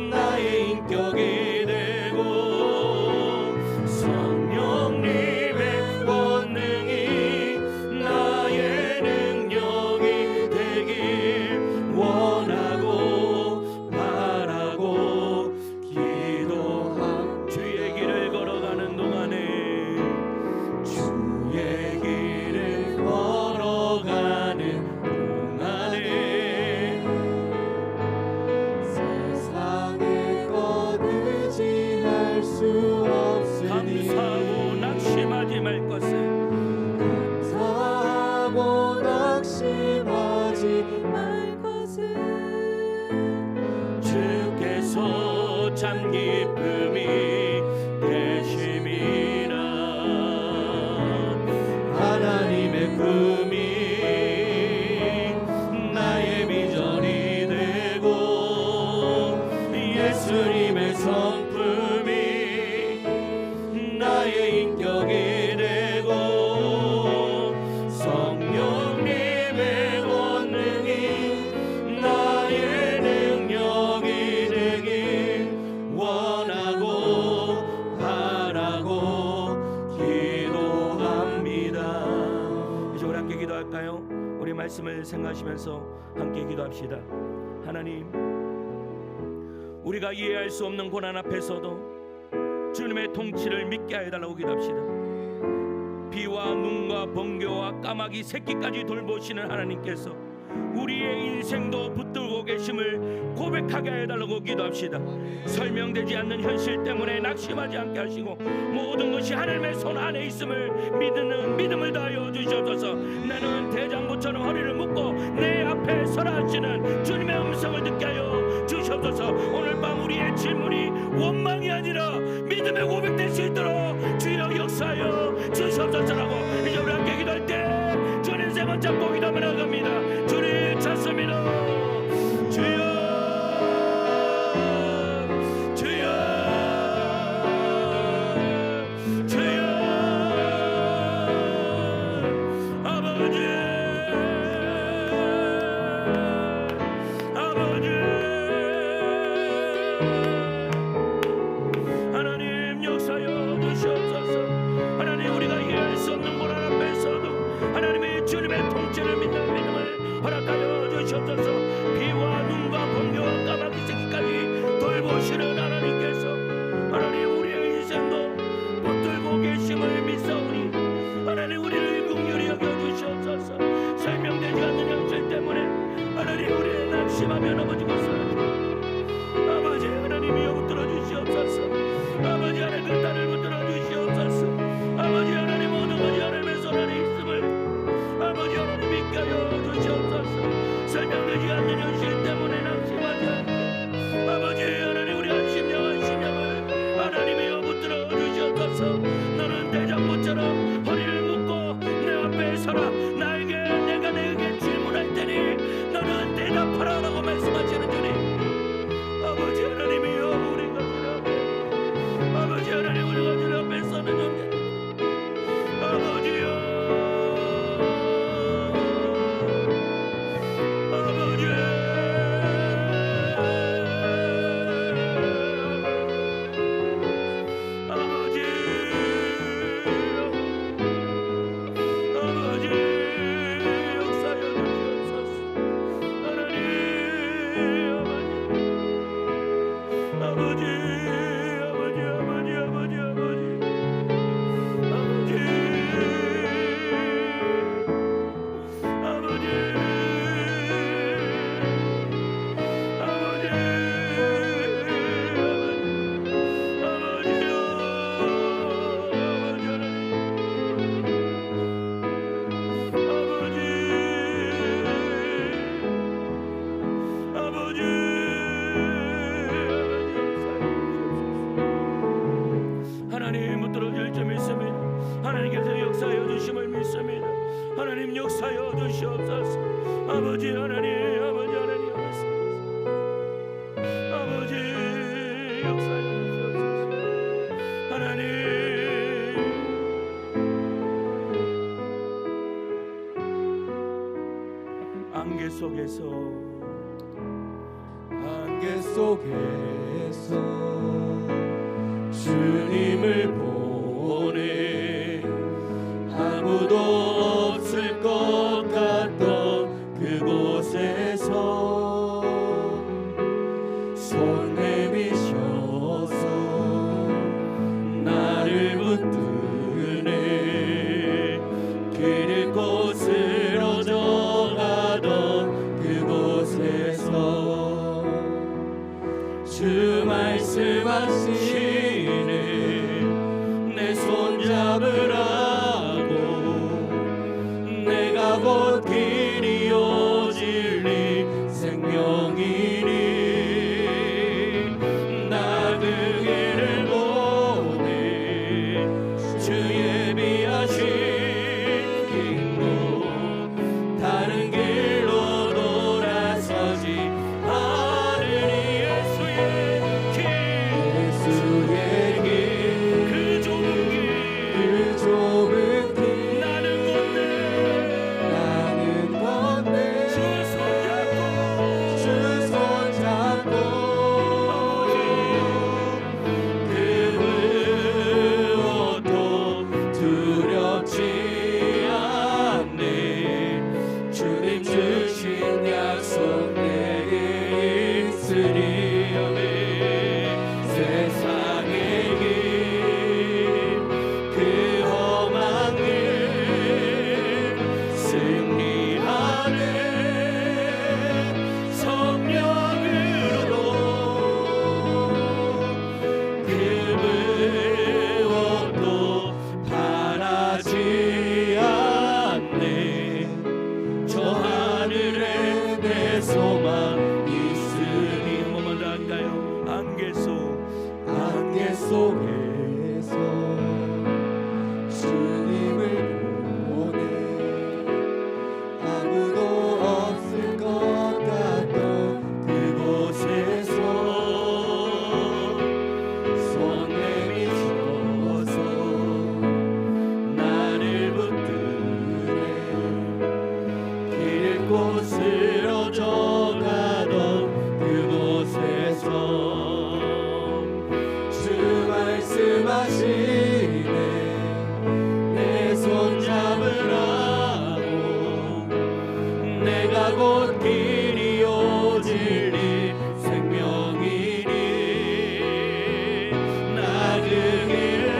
나의 인격이 되고 성령님의 권능이 나의 능력이 되길 원하고 바라고 기도함. 주의 길을 걸어가는 동안에 주의 길을 걸어가는 동안에 세상의 것 의지할 수 없으니 감사하고 낙심하지 말 것은 감사하고 낙심하지 말 기쁨이 되심이라. 하나님의 꿈이 나의 비전이 되고 예수님의 성품이 나의 인격이 되고 성령님의 권능이 나의 능력이 되길 원하고 바라고 기도합니다. 이제 우리 함께 기도할까요? 우리 말씀을 생각하시면서 함께 기도합시다. 하나님, 우리가 이해할 수 없는 고난 앞에서도 주님의 통치를 믿게 해달라고 기도합시다. 비와 눈과 번개와 까마귀 새끼까지 돌보시는 하나님께서 우리의 인생도 붙들고 계심을 고백하게 해달라고 기도합시다. 설명되지 않는 현실 때문에 낙심하지 않게 하시고 모든 것이 하나님의 손 안에 있음을 믿는 믿음을 다하여 주시옵소서. 나는 대장부처럼 허리를 묶고 내 앞에 서라 하시는 주님의 음성을 듣게 하여 주시옵소서. 오늘 밤 우리의 질문이 원망이 아니라 믿음의 고백될 수 있도록 주여 역사하여 주시옵소서라고 이제 우리 함께 기도할 때 주님 세 번 잡고 기도하며 나갑니다. 주님 찾습니다. 주여 주여 주여 아버지 아버지 하나님 역사여 주시옵소서. 하나님 우리가 이해할 수 없는 고난 앞에서도 하나님의 주님의 통치를 믿는 믿음을 허락하여 주시옵소서. 비와 눈과 번개와 까마귀 새끼까지 돌보시는 하나님께서 하나님 우리의 인생도 붙들고 계심을 믿사오니 하나님 우리를 긍휼히 여겨주시옵소서. 설명되지 않는 현실 때문에 하나님 우리를 낙심하며 넘어지고 있어요. 아버지 하나님이여 붙들어 주시옵소서. 아버지 하나님 그 딸을 붙들어 주시옵소서. 아버지 하나님 모든 것이 하나님의 손 안에 있음을 아버지 하나님 믿게 하여 주시옵소서. 설명되지 않는 현실 때문에 낙심하지 않게 아버지 하나님 우리 한심령을 하나님이여 붙들어 주시옵소서. 너는 대장부처럼 허리를 묶고 내 앞에 서라. 내가 내게 질문할 테니 너는 대답하라 라고 말씀하시는 주님 아버지 하나님이여 우리가 주님 앞에 아버지 하나님 우리가 주님 앞에 서는 영계 아버지여 아버지 아버지 아버지 역사여 주시옵소서. 하나님 아버지 아버지 아버지 아버지 아버지 하나님 붙들어질 줄 믿습니다. 하나님께서 역사하여 주심을 믿습니다. 하나님 역사하여 주시옵소서. 아버지 하나님 아버지 하나님 아버지 역사하여 주시옵소서. 하나님 안개 속에서 주님을 보내 아무도 없을 것 같던 그곳에서 손 내미셔서 나를 붙드네. 길 잃고 쓰러져가던 그곳에서 주 말씀하시네. 내 손 잡으라고. 내가 곧 길이요 진리 생명이니. 나를 승리하네 성령으로 그 무엇도 바라지 않네 저 하늘에 내 소망 있으니 한 번만 더 할까요? 안개 속에서 주님을 보내 아무도 없을 것 같던 그곳에서 손 내미셔서 나를 붙드네 길 잃고 쓰러져 가던 그곳에서 주 말씀하시네 내 손 잡으라고 내가 곧 길이요 진리 생명이니 나 그 길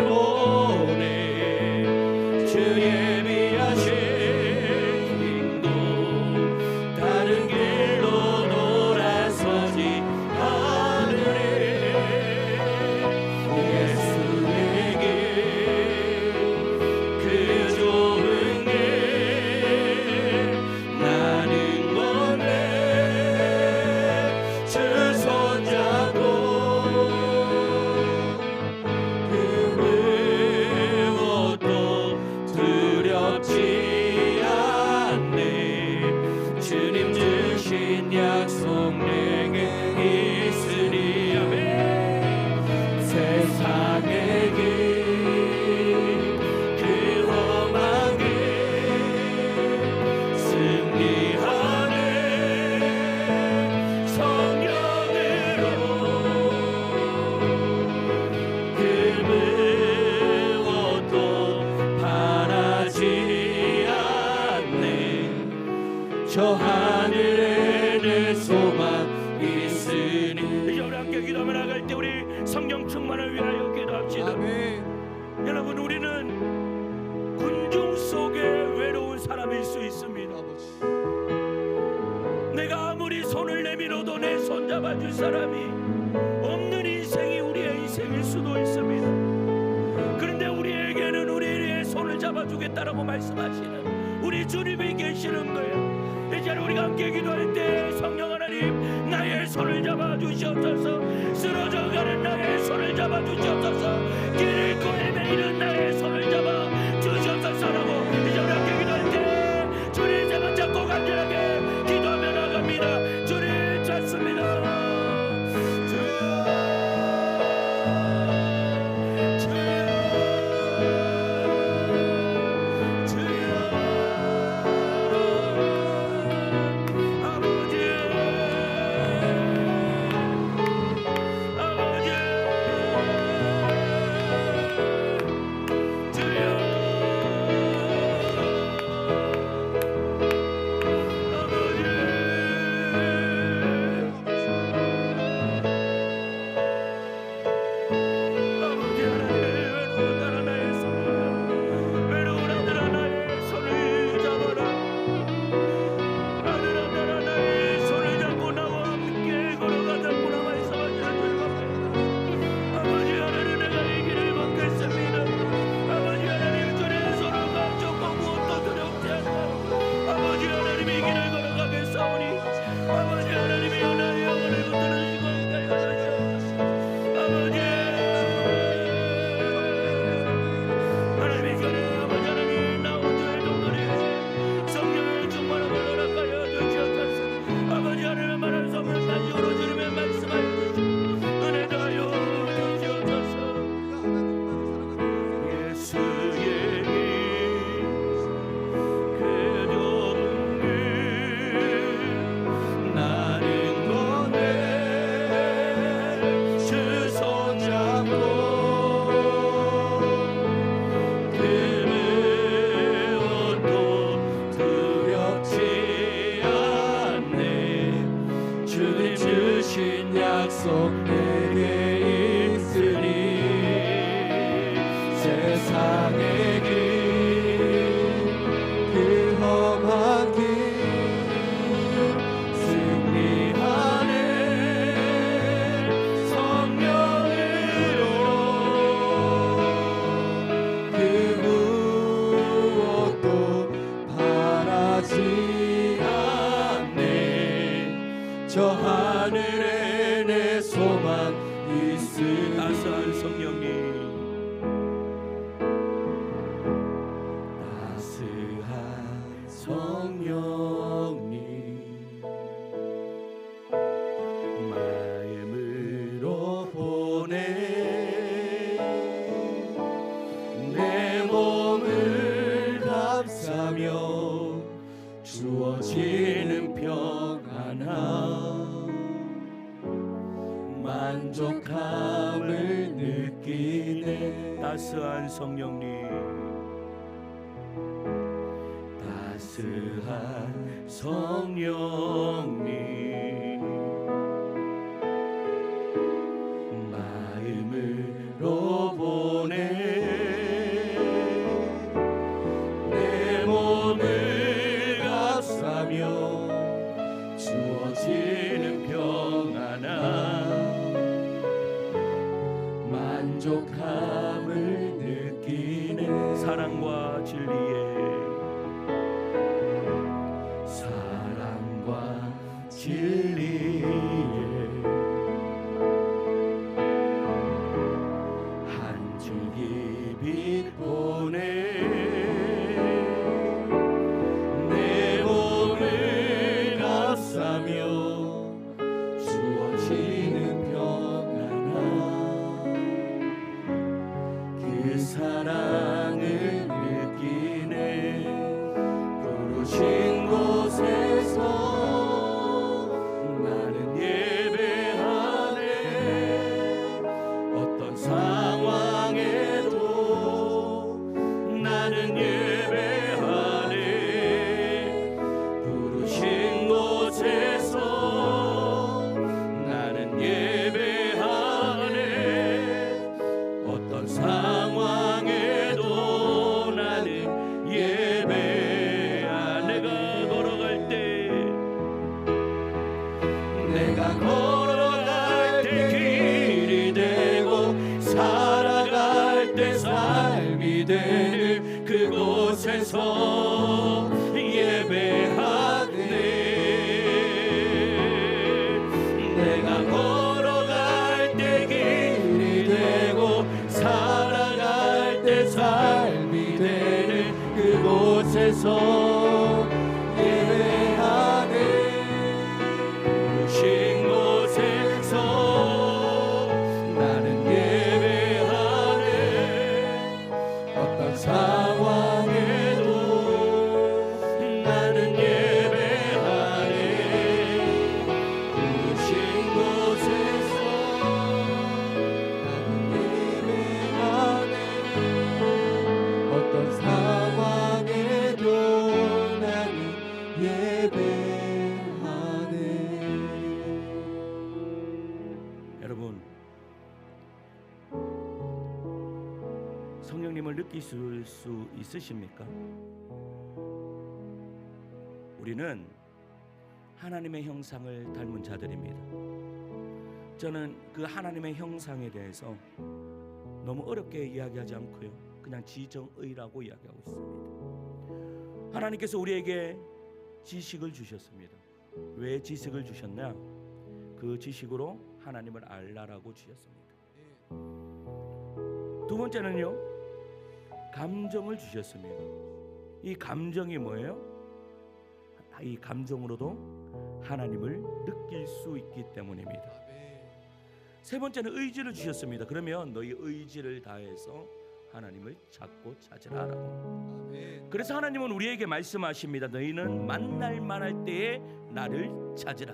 보내 주 예비하신 인도 다른 길로 돌아서지 않으리 예수에게 그 좋은 길 나는 건데 주 손잡고 그 무엇도 두렵지 않네 주님 주신 약속 내게 있으니 아멘 세상의 길 그 험한 길 승리하네 성령으로 그 무엇도 바라지 않네 저 하늘에 내 소망 있으니 이제 우리 함께 기도하며 나갈 때 우리 성령 충만을 위하여 기도합시다. 아멘. 여러분 우리는 군중 속에 외로운 사람일 수 있습니다. 아버지. 내가 아무리 손을 내밀어도 내 손 잡아줄 사람이 없는 인생이 우리의 인생일 수도 있습니다. 그런데 우리에게는 우리의 손을 잡아주겠다라고 말씀하시는 우리 주님이 계시는 거예요. 이제 우리가 함께 기도할 때 성령 하나님 나의 손을 잡아주시옵소서 쓰러져가는 나의 손을 잡아주시옵소서 길을 꼬내매이는 나의 손을 잡아주시옵소서라고 이제 우리 함께 기도할 때 주님 손을 잡고 간절하게 기도하며 나갑니다. 주님 찾습니다. 주여 따스한 성령님, 따스한 성령님 마음으로 보내 내 몸을 감싸며 주어지는 평안함 만족함을 느끼네. 따스한 성령님, 따스한 성령님 마음으로 보내 내 몸을 감싸며 주어지는 평안함 만족함을 느끼네. 사랑과 진리에 사랑과 진리에 한 줄기 빛 보내 내 몸을 감싸며 주어지는 평안함 그 사랑을 느끼네. 부르신 곳에서 나는 예배하네. 어떤 상황에도 나는 예배하네. 부르신 곳에서 나는 예배하네. 어떤 상황에도 나는 예배하네. 내가 걸어갈 때 길이 되고 살아갈 때 삶이 되는 그곳에서 예배하네. 내가 걸어갈 때 길이 되고 살아갈 때 삶이 되는 그곳에서 예배하네. 부르신 곳에서 나는 예배하네. 어떤 상황에도 나는 예배하네. 부르신 곳에서 나는 예배하네. 어떤 상황에도 나는 예배하네. 여러분, 성령님을 느끼실 수 있으십니까? 우리는 하나님의 형상을 닮은 자들입니다. 저는 그 하나님의 형상에 대해서 너무 어렵게 이야기하지 않고요, 그냥 지정의라고 이야기하고 있습니다. 하나님께서 우리에게 지식을 주셨습니다. 왜 지식을 주셨냐? 그 지식으로 하나님을 알라라고 주셨습니다. 두 번째는요, 감정을 주셨습니다. 이 감정이 뭐예요? 이 감정으로도 하나님을 느낄 수 있기 때문입니다. 세 번째는 의지를 주셨습니다. 그러면 너희 의지를 다해서 하나님을 찾고 찾으라라고. 그래서 하나님은 우리에게 말씀하십니다. 너희는 만날 만할 때에 나를 찾으라.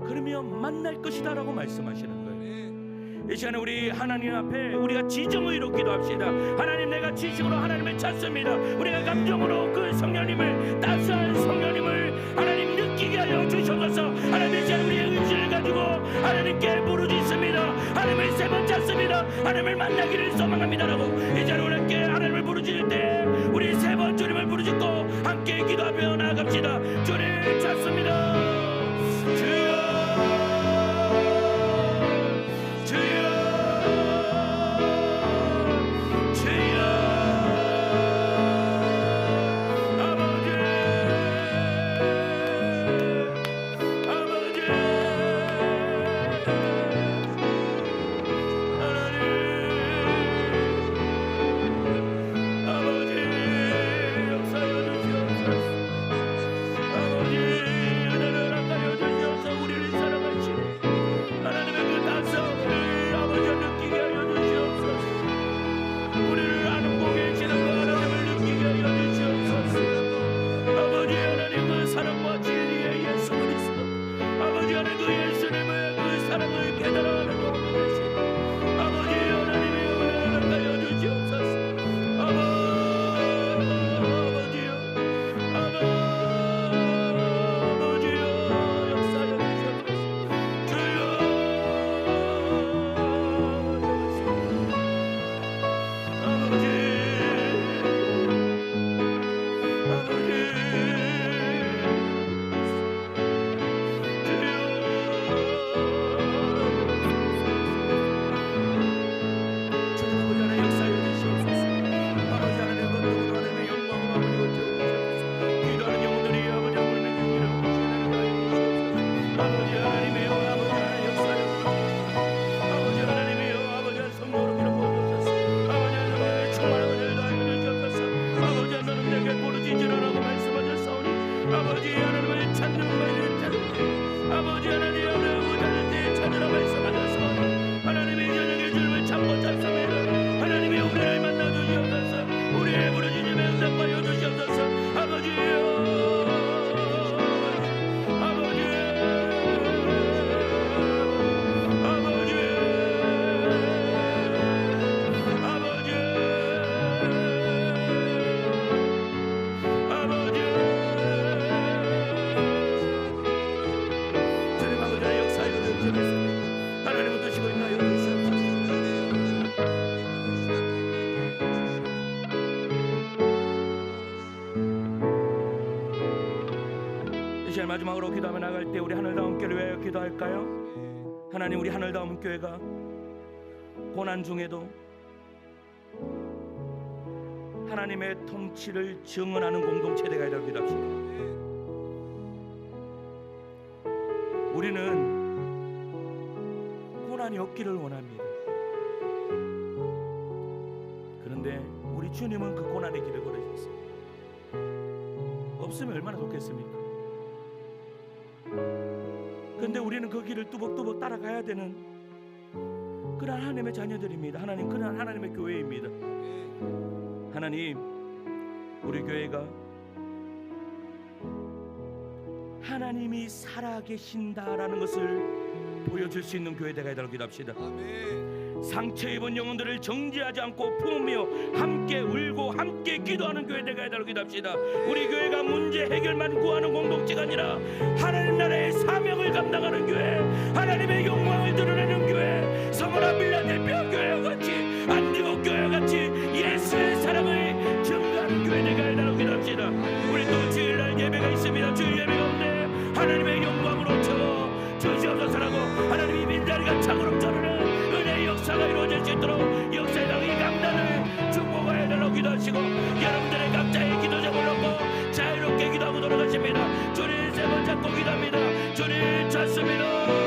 그러면 만날 것이다 라고 말씀하시는 거예요. 이 시간에 우리 하나님 앞에 우리가 지정의로 기도합시다. 하나님, 내가 지식으로 하나님을 찾습니다. 우리가 감정으로 그 성령님을, 따스한 성령님을 하나님 느끼게 하여 주셔서 하나님, 이제 우리의 의지를 가지고 하나님께 부르짖습니다. 하나님을 세 번 찾습니다. 하나님을 만나기를 소망합니다라고 이제 우리께 하나님을 부르짖을 때 우리 세 번 주님을 부르짖고 함께 기도하며 나아갑시다. 주님 찾습니다. 주여, 주여, 주여. 아버지, 아버지. 아버지 하나님을 찾는 마음을 찾을 때 아버지 하나님 어려움을 찾을 때 찾으라 말씀하셔서 하나님의 저녁의 주님을 참고 찾습니다. 하나님의 우리를 만나 주시옵소서. 우리의 부르짖음에 응답하여 주시옵소서. 아버지여 하나님은 드시고 있나요? 이 시간 마지막으로 기도하며 나갈 때 우리 하늘다운 교회를 위하여 기도할까요? 하나님, 우리 하늘다운 교회가 고난 중에도 하나님의 통치를 증언하는 공동체가 되기를 기도합시다. 우리는 고난이 없기를 원합니다. 그런데 우리 주님은 그 고난의 길을 걸으셨어요. 없으면 얼마나 좋겠습니까? 그런데 우리는 그 길을 뚜벅뚜벅 따라가야 되는 그런 하나님의 자녀들입니다. 하나님, 그런 하나님의 교회입니다. 하나님, 우리 교회가 하나님이 살아계신다라는 것을 보여줄 수 있는 교회 되가 되기를 기도합시다. 상처 입은 영혼들을 정죄하지 않고 품으며 함께 울고 함께 기도하는 교회 되가 되기를 기도합시다. 우리 교회가 문제 해결만 구하는 공동체가 아니라 하나님 나라의 사명을 감당하는 교회, 하나님의 영광을 드러내는 교회, 서머나 빌라델피아 교회와 같이, 안디고 교회와 같이 예수의 사랑을 증거하는 교회 되가 되기를 기도합시다. 우리 또 주일날 예배가 있습니다. 주일 예배 가운데 하나님의 영광으로 채워 주시옵소서라고 하나님이 빈자리가 차고름 저르는 은혜의 역사가 이루어질 수 있도록 역사의 당이 강단을 축복하여 달라고 기도하시고, 여러분들의 각자의 기도 제목을 놓고 자유롭게 기도하고 돌아가십니다. 주님 세 번 잡고 기도합니다. 주님 찾습니다.